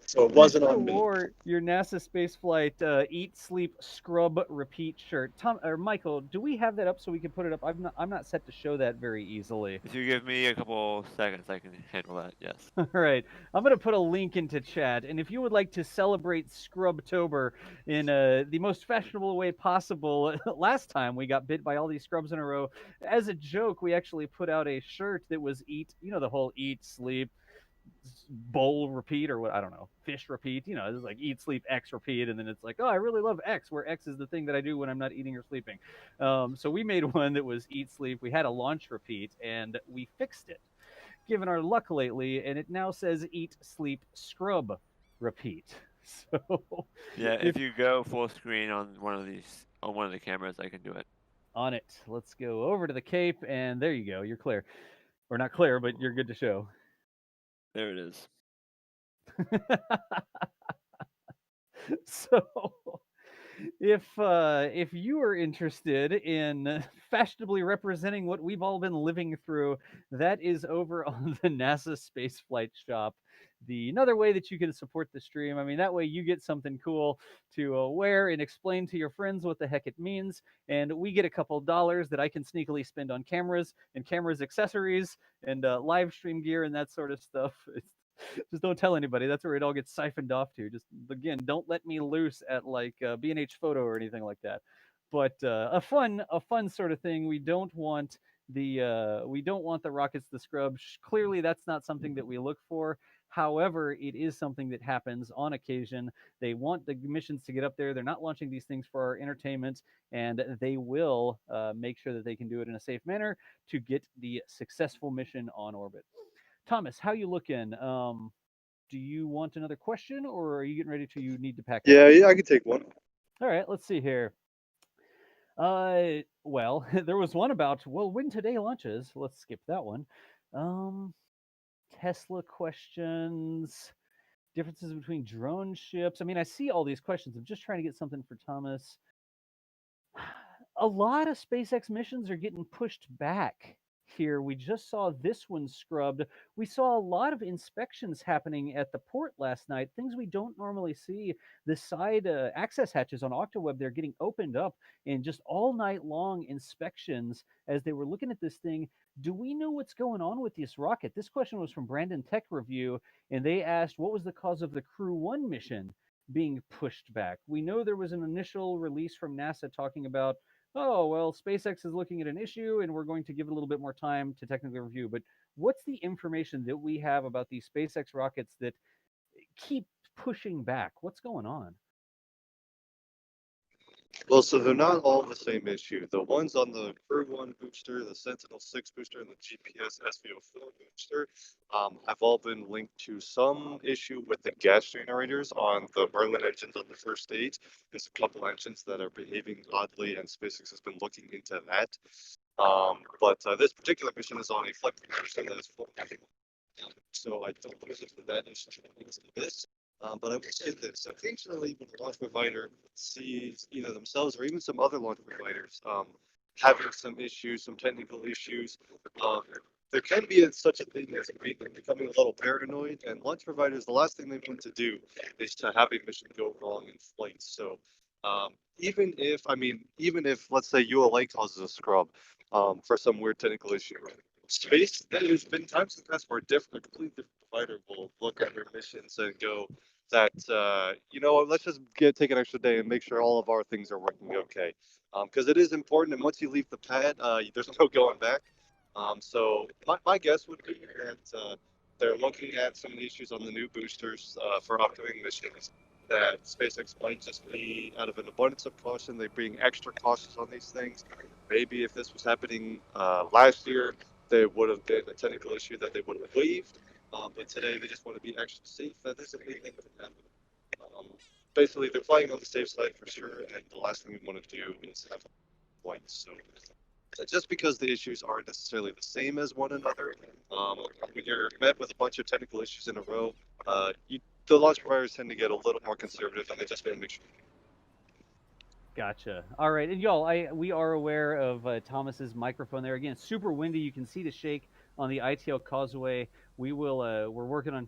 so it wasn't on me. Wore your NASA spaceflight eat, sleep, scrub, repeat shirt. Tom or Michael, do we have that up so we can put it up? I'm not set to show that very easily. If you give me a couple seconds, I can handle that. Yes. All right, I'm going to put a link into chat, and if you would like to celebrate Scrubtober in the most fashionable way possible, last time we got bit by all these scrubs in a row. As a joke, we actually put out a shirt that was eat, the whole eat, sleep, bowl, repeat, or what, I don't know, fish, repeat. It's like eat, sleep, X, repeat, and then it's like, oh, I really love X, where X is the thing that I do when I'm not eating or sleeping. So we made one that was eat, sleep. We had a launch repeat, and we fixed it, given our luck lately, and it now says eat, sleep, scrub, repeat. So yeah, if you go full screen on one of the cameras, I can do it. On it. Let's go over to the Cape, and there you go. You're clear, or not clear, but you're good to show. There it is. So if you are interested in fashionably representing what we've all been living through, that is over on the NASA Spaceflight shop. Another way that you can support the stream. I mean, that way you get something cool to wear and explain to your friends what the heck it means, and we get a couple dollars that I can sneakily spend on cameras and cameras accessories and live stream gear and that sort of stuff. Just don't tell anybody. That's where it all gets siphoned off to. Just again, don't let me loose at like B&H Photo or anything like that. But a fun sort of thing. We don't want the rockets to scrub. Clearly, that's not something that we look for. However, it is something that happens on occasion. They want the missions to get up there. They're not launching these things for our entertainment, and they will make sure that they can do it in a safe manner to get the successful mission on orbit. Thomas, how you looking? Do you want another question, or are you getting ready to? You need to pack up? Yeah, I can take one. All right, let's see here. Well, there was one about when today launches. Let's skip that one. Tesla questions, differences between drone ships. I mean, I see all these questions. I'm just trying to get something for Thomas. A lot of SpaceX missions are getting pushed back here. We just saw this one scrubbed. We saw a lot of inspections happening at the port last night, things we don't normally see. The side access hatches on OctaWeb, they're getting opened up, and just all night long inspections as they were looking at this thing. Do we know what's going on with this rocket? This question was from Brandon Tech Review, and they asked what was the cause of the Crew 1 mission being pushed back. We know there was an initial release from NASA talking about, oh, well, SpaceX is looking at an issue and we're going to give it a little bit more time to technically review. But what's the information that we have about these SpaceX rockets that keep pushing back? What's going on? Well, so they're not all the same issue. The ones on the Crew 1 booster, the Sentinel-6 booster, and the GPS SV04 booster have all been linked to some issue with the gas generators on the Merlin engines on the first stage. There's a couple engines that are behaving oddly, and SpaceX has been looking into that. But this particular mission is on a flight booster that is full. So I don't think that issue is this. But I will say this: occasionally, when a launch provider sees either themselves or even some other launch providers having some issues, some technical issues, um, there can be such a thing as becoming a little paranoid. And launch providers, the last thing they want to do is to have a mission go wrong in flight. So even if let's say ULA causes a scrub for some weird technical issue, space, there's been times in the past where a completely different provider will look at their missions and go that let's just take an extra day and make sure all of our things are working okay, because it is important, and once you leave the pad, there's no going back. So my guess would be that they're looking at some of the issues on the new boosters for upcoming missions, that SpaceX might just be, out of an abundance of caution, they're being extra cautious on these things. Maybe if this was happening last year, there would have been a technical issue that they would have waived. But today they just want to be extra safe. That isn't anything that can happen. Basically, they're playing on the safe side for sure, and the last thing we want to do is have points. So just because the issues aren't necessarily the same as one another, when you're met with a bunch of technical issues in a row, the launch providers tend to get a little more conservative, and they just want to make sure. Gotcha. All right, and y'all, we are aware of Thomas's microphone there. Again, super windy. You can see the shake on the ITL Causeway. We will. We're working on.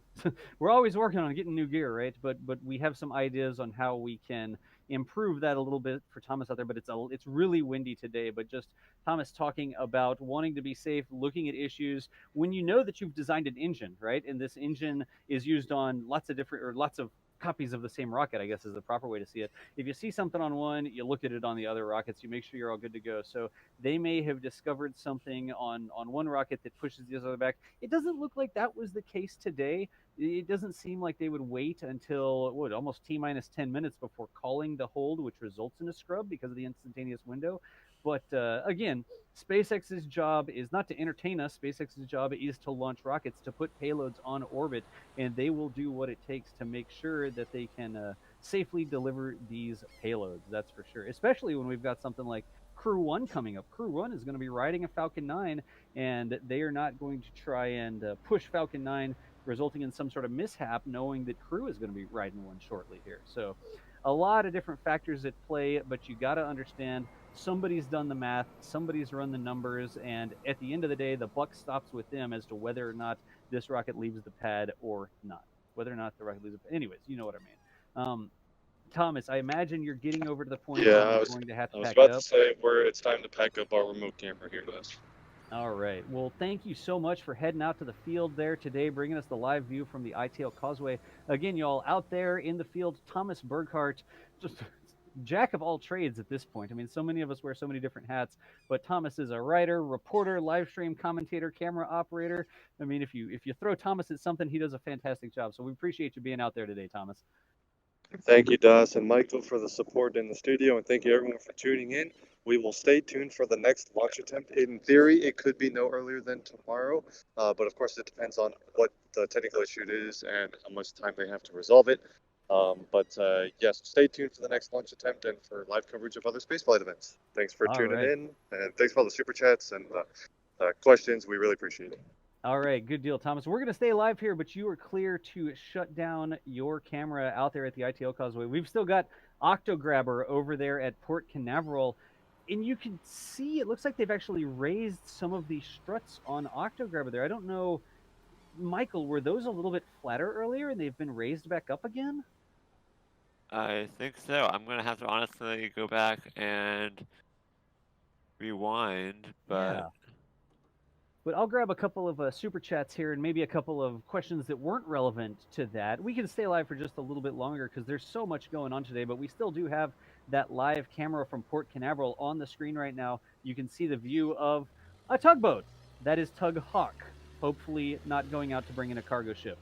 We're always working on getting new gear, right? But we have some ideas on how we can improve that a little bit for Thomas out there. But it's really windy today. But just Thomas talking about wanting to be safe, looking at issues when you know that you've designed an engine, right? And this engine is used on lots of copies of the same rocket, I guess is the proper way to see it. If you see something on one, you look at it on the other rockets, you make sure you're all good to go. So they may have discovered something on one rocket that pushes the other back. It doesn't look like that was the case today. It doesn't seem like they would wait until almost T minus 10 minutes before calling the hold, which results in a scrub because of the instantaneous window. But again, SpaceX's job is not to entertain us. SpaceX's job is to launch rockets, to put payloads on orbit, and they will do what it takes to make sure that they can safely deliver these payloads. That's for sure. Especially when we've got something like Crew 1 coming up. Crew 1 is going to be riding a Falcon 9, and they are not going to try and push Falcon 9, resulting in some sort of mishap, knowing that Crew is going to be riding one shortly here. So a lot of different factors at play, but you got to understand somebody's done the math, somebody's run the numbers, and at the end of the day, the buck stops with them as to whether or not this rocket leaves the pad or not. Whether or not the rocket leaves the pad. Anyways, you know what I mean. Thomas, I imagine you're getting over to the point where Yeah, you're going to have to pack about up. to say where it's time to pack up our remote camera here, guys. All right. Well, thank you so much for heading out to the field there today, bringing us the live view from the ITL Causeway. Again, y'all, out there in the field, Thomas Burghardt, just jack of all trades at this point. I mean, so many of us wear so many different hats, but Thomas is a writer, reporter, live stream commentator, camera operator. I mean, if you throw Thomas at something, he does a fantastic job. So we appreciate you being out there today, Thomas. Thank you, Das and Michael, for the support in the studio, and thank you everyone for tuning in. We will stay tuned for the next launch attempt. In theory, it could be no earlier than tomorrow, but of course, it depends on what the technical issue is and how much time they have to resolve it. But yes, stay tuned for the next launch attempt and for live coverage of other spaceflight events. Thanks for tuning in, and thanks for all the super chats and questions. We really appreciate it. All right, good deal, Thomas. We're going to stay live here, but you are clear to shut down your camera out there at the ITL Causeway. We've still got Octograbber over there at Port Canaveral, and you can see it looks like they've actually raised some of the struts on Octograbber there. I don't know, Michael, were those a little bit flatter earlier and they've been raised back up again? I think so. I'm gonna have to honestly go back and rewind, but Yeah. But I'll grab a couple of super chats here and maybe a couple of questions that weren't relevant to that. We can stay live for just a little bit longer because there's so much going on today, but we still do have that live camera from Port Canaveral on the screen right now. You can see the view of a tugboat. That is Tug Hawk, hopefully not going out to bring in a cargo ship.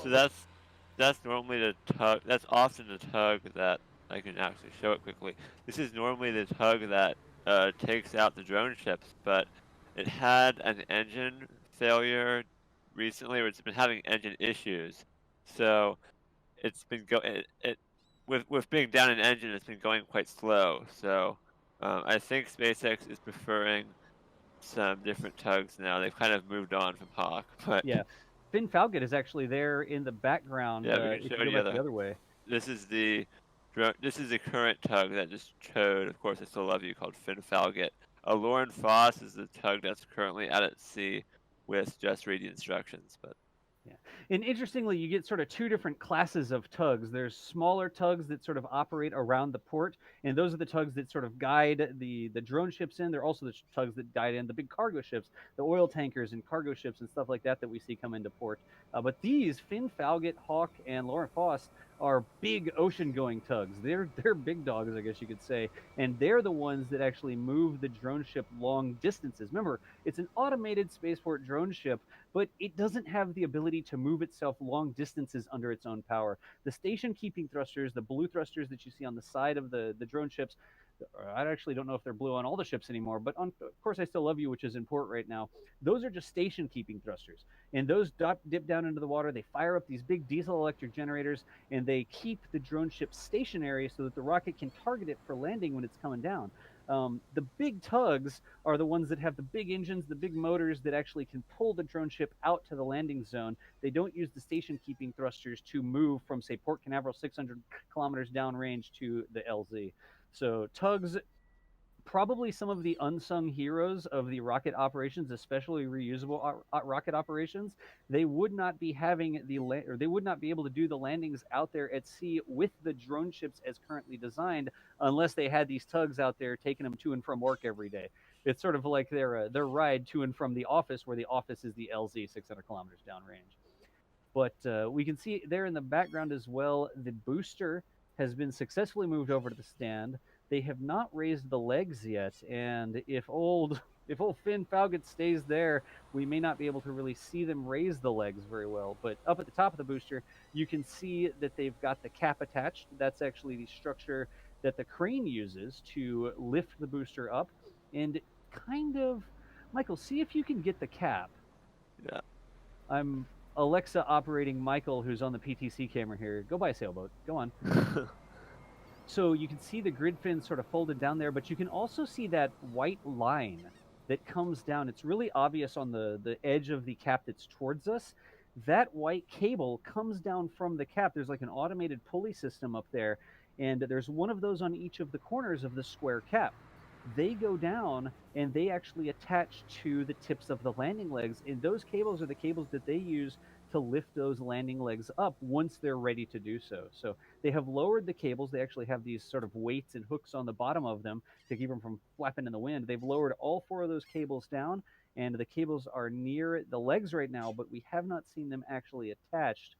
so that's normally the tug. That's often the tug that I can actually show it quickly. This is normally the tug that takes out the drone ships, but it had an engine failure recently, or it's been having engine issues. So it's been with being down an engine, it's been going quite slow. So I think SpaceX is preferring some different tugs now. They've kind of moved on from Hawk, but Yeah. Finn Falcon is actually there in the background. Yeah, we If can you show go you back the other way. This is the current tug that just towed. Of course, I still love you. Called Finn Falcon. Lauren Foss is the tug that's currently out at sea with just reading instructions. But Yeah. And interestingly, you get sort of two different classes of tugs. There's smaller tugs that sort of operate around the port, and those are the tugs that sort of guide the drone ships in. They're also the tugs that guide in the big cargo ships, the oil tankers and cargo ships and stuff like that that we see come into port. But these, Finn Falcon, Hawk, and Lauren Foss, are big ocean-going tugs. They're big dogs, I guess you could say, and they're the ones that actually move the drone ship long distances. Remember, it's an automated spaceport drone ship, but it doesn't have the ability to move itself long distances under its own power. The station keeping thrusters, the blue thrusters that you see on the side of the drone ships, I actually don't know if they're blue on all the ships anymore, but of course I Still Love You, which is in port right now, those are just station keeping thrusters. And those dip down into the water, they fire up these big diesel electric generators, and they keep the drone ship stationary so that the rocket can target it for landing when it's coming down. The big tugs are the ones that have the big engines, the big motors that actually can pull the drone ship out to the landing zone. They don't use the station keeping thrusters to move from, say, Port Canaveral 600 kilometers downrange to the LZ. So tugs, probably some of the unsung heroes of the rocket operations, especially reusable rocket operations. They would not be having they would not be able to do the landings out there at sea with the drone ships as currently designed, unless they had these tugs out there taking them to and from work every day. It's sort of like their ride to and from the office, where the office is the LZ 600 kilometers downrange. But we can see there in the background as well, the booster has been successfully moved over to the stand. They have not raised the legs yet, and if old Finn Falcon stays there, we may not be able to really see them raise the legs very well. But up at the top of the booster, you can see that they've got the cap attached. That's actually the structure that the crane uses to lift the booster up. And kind of, Michael, see if you can get the cap. yeah, I'm Alexa operating Michael, who's on the PTC camera here. Go by a sailboat. Go on. So you can see the grid fin sort of folded down there, but you can also see that white line that comes down. It's really obvious on the edge of the cap that's towards us. That white cable comes down from the cap. There's like an automated pulley system up there, and there's one of those on each of the corners of the square cap. They go down and they actually attach to the tips of the landing legs, and those cables are the cables that they use to lift those landing legs up once they're ready to do so. So they have lowered the cables. They actually have these sort of weights and hooks on the bottom of them to keep them from flapping in the wind. They've lowered all four of those cables down, and the cables are near the legs right now, but we have not seen them actually attached.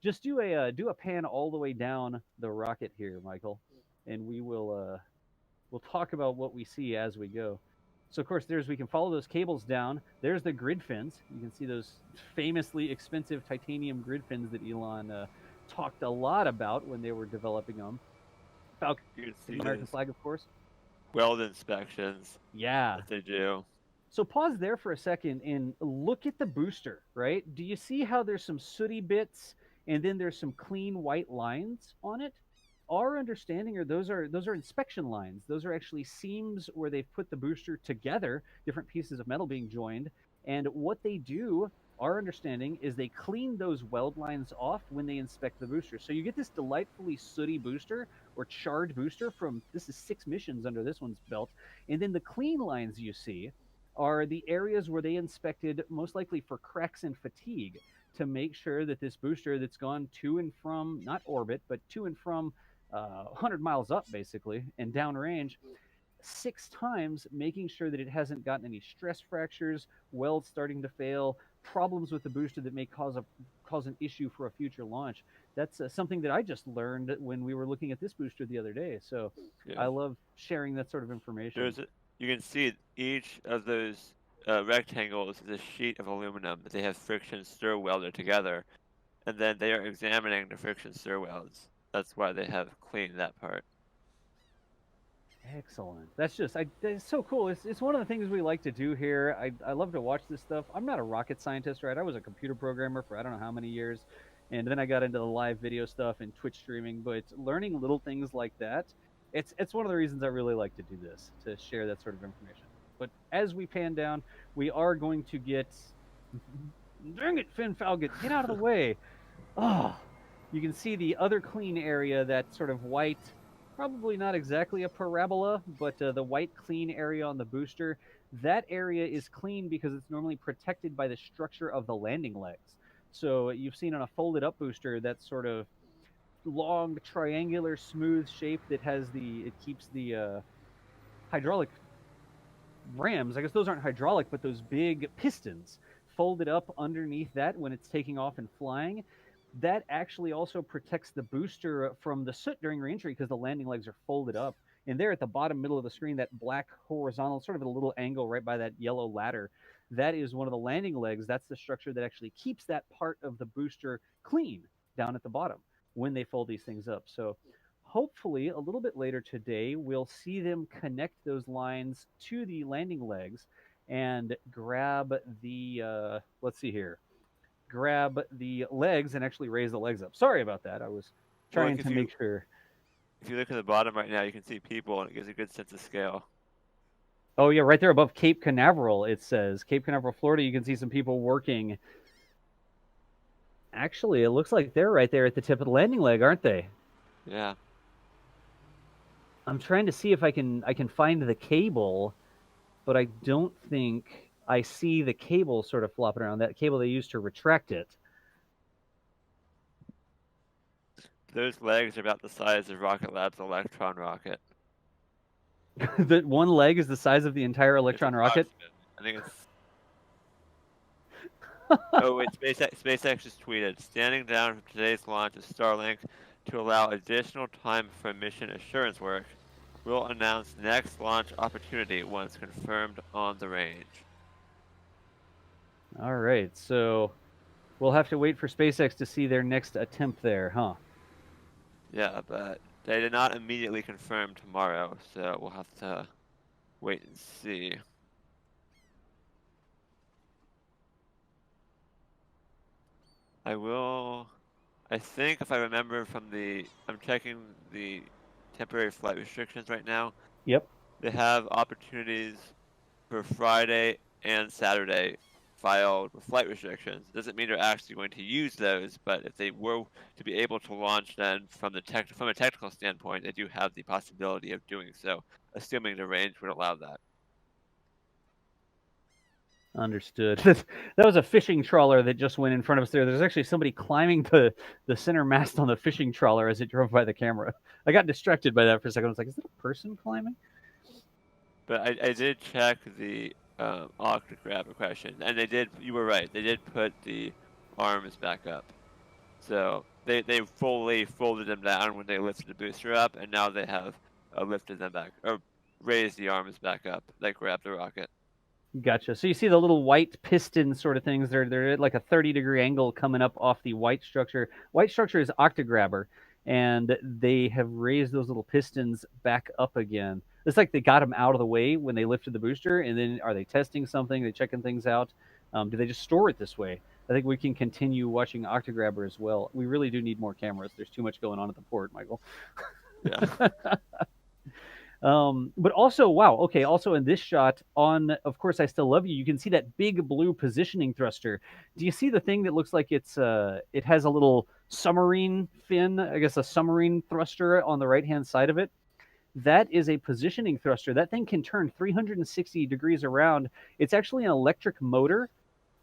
Just do a pan all the way down the rocket here, Michael, and we'll talk about what we see as we go. So of course, we can follow those cables down. There's the grid fins. You can see those famously expensive titanium grid fins that Elon talked a lot about when they were developing them. Falcon, you can see the American flag, of course. weld inspections Yeah. that they do. So pause there for a second and look at the booster, right? Do you see how there's some sooty bits and then there's some clean white lines on it? Our understanding are those are inspection lines. Those are actually seams where they've put the booster together, different pieces of metal being joined. And what they do, our understanding, is they clean those weld lines off when they inspect the booster. So you get this delightfully sooty booster or charred booster from, this is 6 missions under this one's belt. And then the clean lines you see are the areas where they inspected, most likely for cracks and fatigue, to make sure that this booster that's gone to and from, not orbit, but to and from 100 miles up, basically, and downrange, 6 times, making sure that it hasn't gotten any stress fractures, welds starting to fail, problems with the booster that may cause an issue for a future launch. That's something that I just learned when we were looking at this booster the other day. So Yeah. I love sharing that sort of information. You can see each of those rectangles is a sheet of aluminum that they have friction stir welded together, and then they are examining the friction stir welds. That's why they have cleaned that part. Excellent. That's so cool. It's one of the things we like to do here. I love to watch this stuff. I'm not a rocket scientist, right? I was a computer programmer for I don't know how many years, and then I got into the live video stuff and Twitch streaming. But learning little things like that, it's one of the reasons I really like to do this, to share that sort of information. But as we pan down, we are going to get Dang it, Finn Falcon, get out of the way. Oh, you can see the other clean area, that sort of white, probably not exactly a parabola, but the white clean area on the booster. That area is clean because it's normally protected by the structure of the landing legs. So you've seen on a folded up booster that sort of long, triangular, smooth shape that has it keeps the hydraulic rams. I guess those aren't hydraulic, but those big pistons folded up underneath that when it's taking off and flying. That actually also protects the booster from the soot during reentry because the landing legs are folded up. And there at the bottom middle of the screen, that black horizontal, sort of at a little angle right by that yellow ladder, that is one of the landing legs. That's the structure that actually keeps that part of the booster clean down at the bottom when they fold these things up. So hopefully a little bit later today, we'll see them connect those lines to the landing legs and grab the, let's see here, grab the legs and actually raise the legs up. Sorry about that. I was Well, trying to make sure. if you look at the bottom right now, you can see people, and it gives a good sense of scale. Oh, yeah, right there above Cape Canaveral, it says. Cape Canaveral, Florida, you can see some people working. Actually, it looks like they're right there at the tip of the landing leg, aren't they? Yeah. I'm trying to see if I can find the cable, but I don't think I see the cable sort of flopping around. That cable they used to retract it. Those legs are about the size of Rocket Lab's Electron rocket. That one leg is the size of the entire Electron rocket. I think it's. Oh wait, SpaceX just tweeted, standing down from today's launch of Starlink to allow additional time for mission assurance work. We'll announce next launch opportunity once confirmed on the range. All right, so we'll have to wait for SpaceX to see their next attempt there, huh? Yeah, but they did not immediately confirm tomorrow, so we'll have to wait and see. I think if I remember from I'm checking the temporary flight restrictions right now. Yep. They have opportunities for Friday and Saturday filed with flight restrictions. Doesn't mean they're actually going to use those, but if they were to be able to launch then from a technical standpoint, they do have the possibility of doing so, assuming the range would allow that. Understood. That was a fishing trawler that just went in front of us there. There's actually somebody climbing the center mast on the fishing trawler as it drove by the camera. I got distracted by that for a second. I was like, is that a person climbing? But I did check the octographer question, and you were right, they did put the arms back up. So they fully folded them down when they lifted the booster up, and now they have lifted them back, or raised the arms back up that grab the rocket. Gotcha. So you see the little white piston sort of things. They're at like a 30-degree angle coming up off the white structure. White structure is octograbber, and they have raised those little pistons back up again. It's like they got them out of the way when they lifted the booster, and then are they testing something? Are they checking things out? Do they just store it this way? I think we can continue watching octograbber as well. We really do need more cameras. There's too much going on at the port, Michael. Yeah. But also, wow, okay, also in this shot on, of course, I Still Love You, you can see that big blue positioning thruster. Do you see the thing that looks like it has a little submarine fin, I guess a submarine thruster on the right-hand side of it? That is a positioning thruster. That thing can turn 360 degrees around. It's actually an electric motor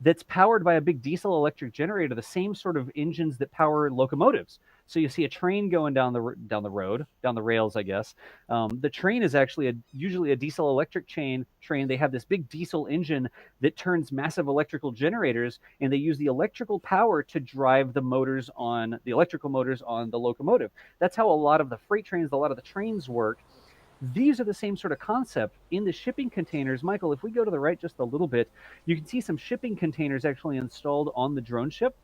that's powered by a big diesel electric generator, the same sort of engines that power locomotives. So you see a train going down the road, down the rails, I guess. The train is actually usually a diesel electric train. They have this big diesel engine that turns massive electrical generators, and they use the electrical power to drive the electrical motors on the locomotive. That's how a lot of the freight trains, a lot of the trains work. These are the same sort of concept in the shipping containers. Michael, if we go to the right just a little bit, you can see some shipping containers actually installed on the drone ship.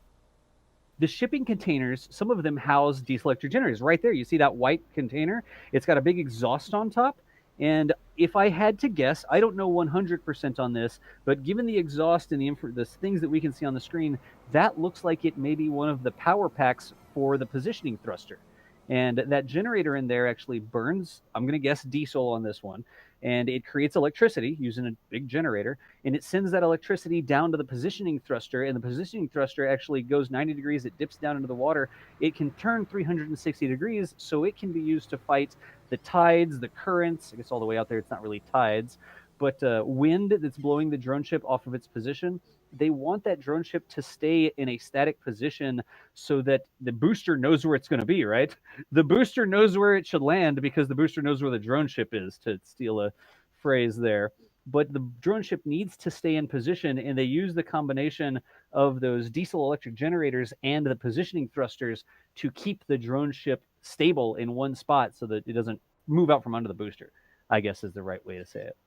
The shipping containers, some of them house diesel electric generators. Right there, you see that white container? It's got a big exhaust on top. And if I had to guess, I don't know 100% on this, but given the exhaust and the things that we can see on the screen, that looks like it may be one of the power packs for the positioning thruster. And that generator in there actually burns, I'm going to guess diesel on this one. and it creates electricity using a big generator, and it sends that electricity down to the positioning thruster, and the positioning thruster actually goes 90 degrees, it dips down into the water, it can turn 360 degrees, so it can be used to fight the tides, the currents, I guess all the way out there it's not really tides, but wind that's blowing the drone ship off of its position. They want that drone ship to stay in a static position so that the booster knows where it's going to be, right? The booster knows where it should land because the booster knows where the drone ship is, to steal a phrase there. But the drone ship needs to stay in position, and they use the combination of those diesel electric generators and the positioning thrusters to keep the drone ship stable in one spot so that it doesn't move out from under the booster, I guess is the right way to say it.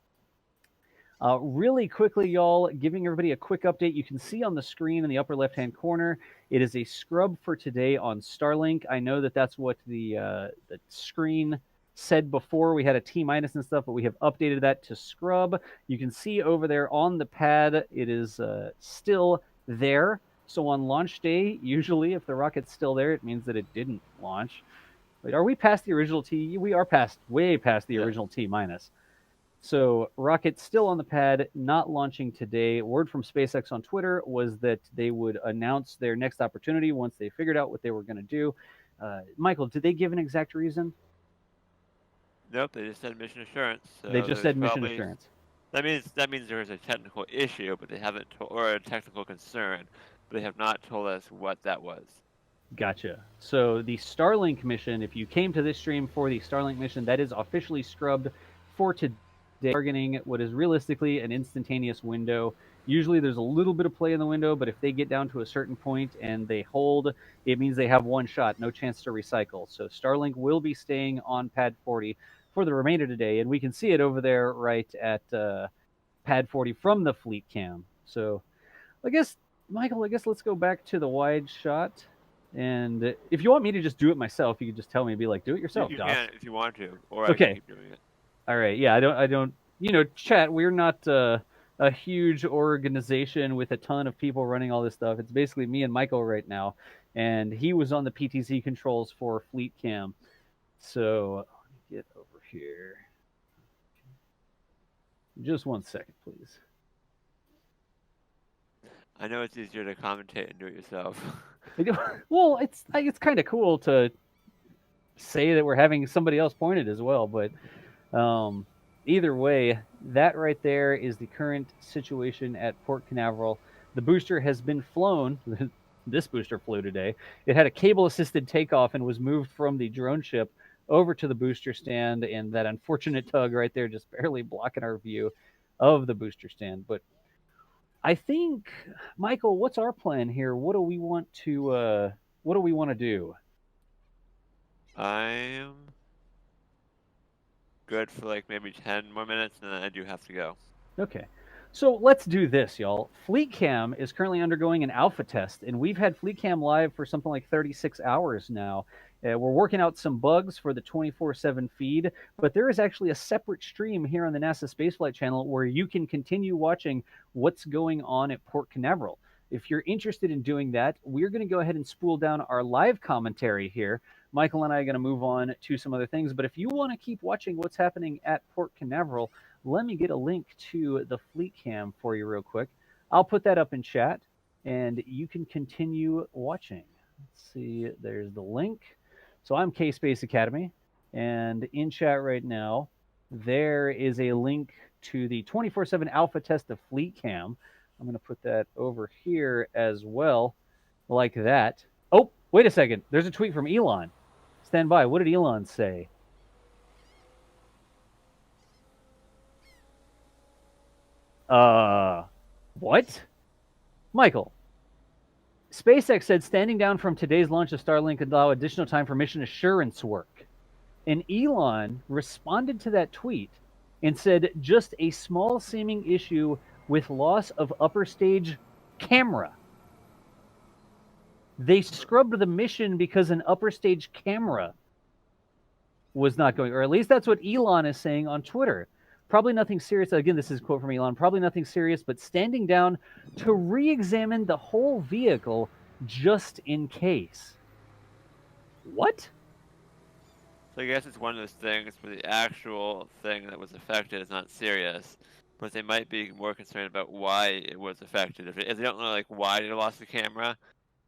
Really quickly, y'all, giving everybody a quick update. You can see on the screen in the upper left-hand corner, it is a scrub for today on Starlink. I know that that's what the screen said before. We had a T- and stuff, but we have updated that to scrub. You can see over there on the pad, it is still there. So on launch day, usually if the rocket's still there, it means that it didn't launch. Wait, are we past the original T? We are way past the original T-. So rocket's still on the pad, not launching today. Word from SpaceX on Twitter was that they would announce their next opportunity once they figured out what they were going to do. Michael, did they give an exact reason? Nope, they just said mission assurance. So they just said mission assurance. That means there is a technical issue, but they haven't or a technical concern, but they have not told us what that was. Gotcha. So the Starlink mission, if you came to this stream for the Starlink mission, that is officially scrubbed for today. Targeting what is realistically an instantaneous window. Usually there's a little bit of play in the window, but if they get down to a certain point and they hold, it means they have one shot, no chance to recycle. So Starlink will be staying on pad 40 for the remainder today, and we can see it over there right at pad 40 from the fleet cam. So I guess, Michael, let's go back to the wide shot. And if you want me to just do it myself, you can just tell me, be like, do it yourself, You Doc. can if you want to, or I can keep doing it. All right, yeah, I don't, chat, we're not a huge organization with a ton of people running all this stuff. It's basically me and Michael right now, and he was on the PTZ controls for Fleet Cam. So, let me get over here. Just 1 second, please. I know it's easier to commentate and do it yourself. Well, it's kind of cool to say that we're having somebody else point it as well, but either way, that right there is the current situation at Port Canaveral. The booster has been flown. This booster flew today. It had a cable-assisted takeoff and was moved from the drone ship over to the booster stand, and that unfortunate tug right there just barely blocking our view of the booster stand. But I think, Michael, what's our plan here? What do we want to do? I'm good for like maybe 10 more minutes, and then I do have to go. Okay. So let's do this, y'all. FleetCam is currently undergoing an alpha test, and we've had FleetCam live for something like 36 hours now. We're working out some bugs for the 24/7 feed, but there is actually a separate stream here on the NASA Spaceflight channel where you can continue watching what's going on at Port Canaveral. If you're interested in doing that, we're going to go ahead and spool down our live commentary here. Michael and I are going to move on to some other things, but if you want to keep watching what's happening at Port Canaveral, let me get a link to the Fleet Cam for you real quick. I'll put that up in chat, and you can continue watching. Let's see, there's the link. So I'm K-Space Academy, and in chat right now, there is a link to the 24/7 alpha test of Fleet Cam. I'm going to put that over here as well, like that. Oh, wait a second. There's a tweet from Elon. Stand by. What did Elon say? What? Michael. SpaceX said standing down from today's launch of Starlink could allow additional time for mission assurance work. And Elon responded to that tweet and said just a small seeming issue with loss of upper stage camera. They scrubbed the mission because an upper stage camera was not going, or at least that's what Elon is saying on Twitter. Probably nothing serious. Again, this is a quote from Elon. Probably nothing serious, but standing down to re-examine the whole vehicle just in case. What? So I guess it's one of those things where the actual thing that was affected is not serious, but they might be more concerned about why it was affected. If they don't know like why they lost the camera,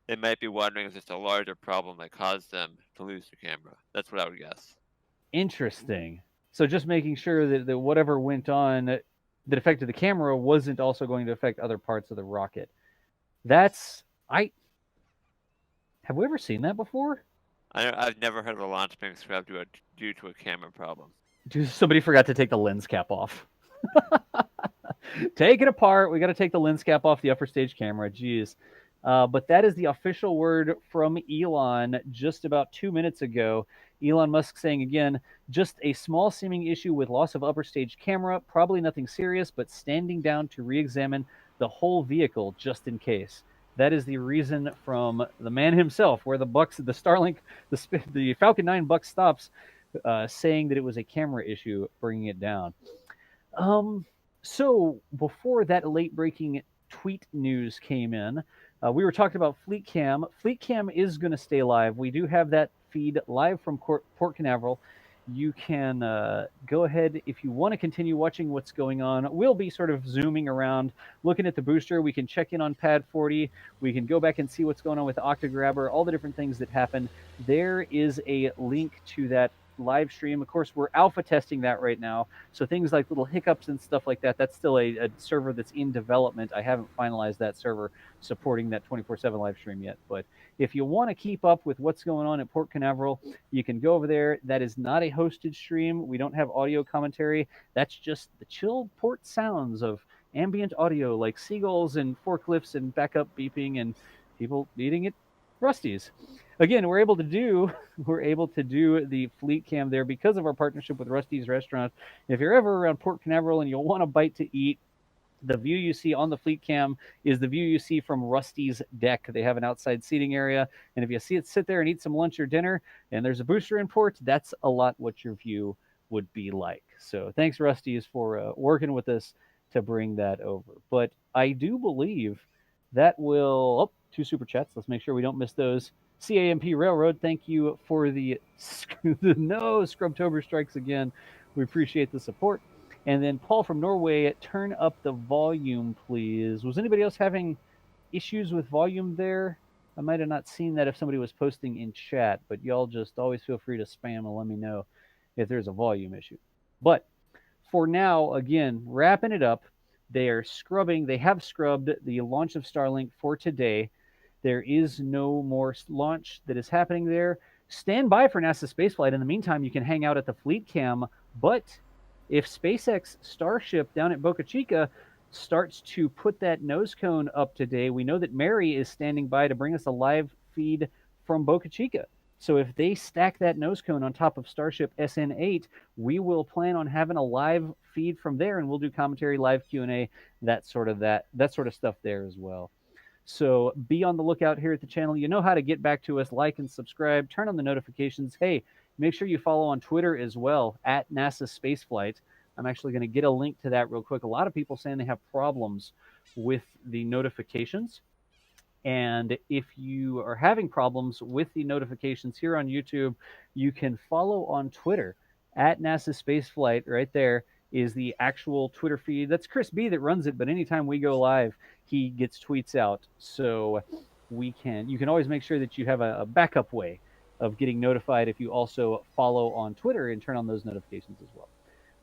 they might be wondering if there's a larger problem that caused them to lose the camera. That's what I would guess. Interesting. So just making sure that whatever went on that affected the camera wasn't also going to affect other parts of the rocket. That's I have we ever seen that before? I've never heard of a launch being scrapped due to a camera problem. Somebody forgot to take the lens cap off. Take it apart. We got to take the lens cap off the upper stage camera. Jeez. But that is the official word from Elon just about 2 minutes ago. Elon Musk saying again, just a small seeming issue with loss of upper stage camera, probably nothing serious, but standing down to re-examine the whole vehicle just in case. That is the reason from the man himself, where the Starlink, the Falcon 9 buck stops, saying that it was a camera issue, bringing it down. So before that late breaking tweet news came in, we were talking about Fleet Cam. Fleet Cam is going to stay live. We do have that feed live from Port Canaveral. You can go ahead if you want to continue watching what's going on. We'll be sort of zooming around, looking at the booster. We can check in on Pad 40. We can go back and see what's going on with Octograbber, all the different things that happen. There is a link to that live stream. Of course, we're alpha testing that right now. So things like little hiccups and stuff like that, that's still a server that's in development. I haven't finalized that server supporting that 24/7 live stream yet. But if you want to keep up with what's going on at Port Canaveral, you can go over there. That is not a hosted stream. We don't have audio commentary. That's just the chill port sounds of ambient audio like seagulls and forklifts and backup beeping and people eating at Rusty's. Again, we're able to do the Fleet Cam there because of our partnership with Rusty's Restaurant. If you're ever around Port Canaveral and you'll want a bite to eat, the view you see on the Fleet Cam is the view you see from Rusty's deck. They have an outside seating area, and if you see it sit there and eat some lunch or dinner, and there's a booster in port, that's a lot what your view would be like. So thanks, Rusty's, for working with us to bring that over. But I do believe that will. Oh, 2 super chats. Let's make sure we don't miss those. CAMP Railroad, thank you for the no Scrubtober strikes again. We appreciate the support. And then Paul from Norway, turn up the volume, please. Was anybody else having issues with volume there? I might have not seen that if somebody was posting in chat, but y'all just always feel free to spam and let me know if there's a volume issue. But for now, again, wrapping it up, they have scrubbed the launch of Starlink for today. There is no more launch that is happening there. Stand by for NASA spaceflight. In the meantime, you can hang out at the Fleet Cam. But if SpaceX Starship down at Boca Chica starts to put that nose cone up today, we know that Mary is standing by to bring us a live feed from Boca Chica. So if they stack that nose cone on top of Starship SN8, we will plan on having a live feed from there, and we'll do commentary, live Q&A, that sort of stuff there as well. So be on the lookout here at the channel. You know how to get back to us. Like and subscribe. Turn on the notifications. Hey, make sure you follow on Twitter as well, at NASASpaceflight. I'm actually going to get a link to that real quick. A lot of people saying they have problems with the notifications. And if you are having problems with the notifications here on YouTube, you can follow on Twitter at NASASpaceflight. Right there is the actual Twitter feed. That's Chris B that runs it, but anytime we go live, he gets tweets out. So you can always make sure that you have a backup way of getting notified if you also follow on Twitter and turn on those notifications as well.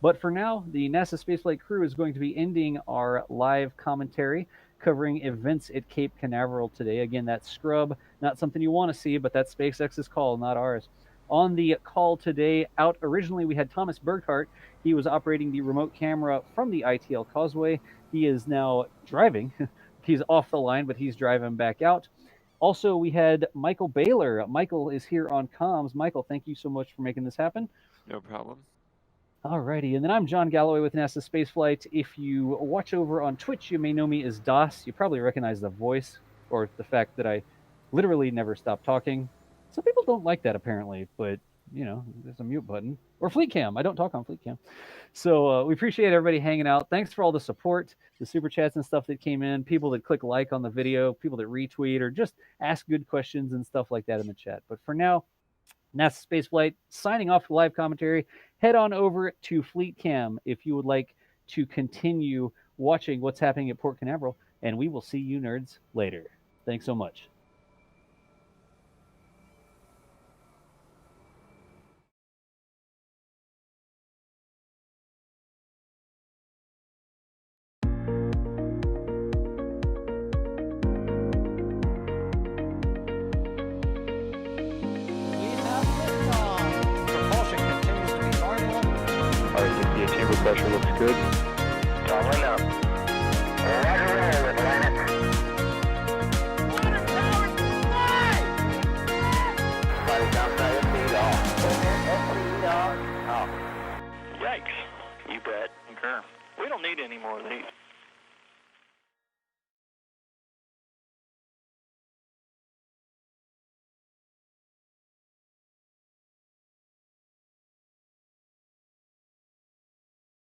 But for now, the NASA Spaceflight crew is going to be ending our live commentary covering events at Cape Canaveral today. Again, that's scrub, not something you want to see, but that's SpaceX's call, not ours. On the call today, out originally, we had Thomas Burkhart. He was operating the remote camera from the ITL Causeway. He is now driving. He's off the line, but he's driving back out. Also, we had Michael Baylor. Michael is here on comms. Michael, thank you so much for making this happen. No problem. Alrighty, and then I'm John Galloway with NASA Spaceflight. If you watch over on Twitch, you may know me as DOS. You probably recognize the voice or the fact that I literally never stop talking. Some people don't like that apparently, but you know, there's a mute button. Or Fleet Cam. I don't talk on Fleet Cam. So we appreciate everybody hanging out. Thanks for all the support, the super chats and stuff that came in, people that click like on the video, people that retweet or just ask good questions and stuff like that in the chat. But for now, NASA Spaceflight signing off the live commentary. Head on over to Fleet Cam if you would like to continue watching what's happening at Port Canaveral, and we will see you nerds later. Thanks so much. Alright, the chamber pressure looks good.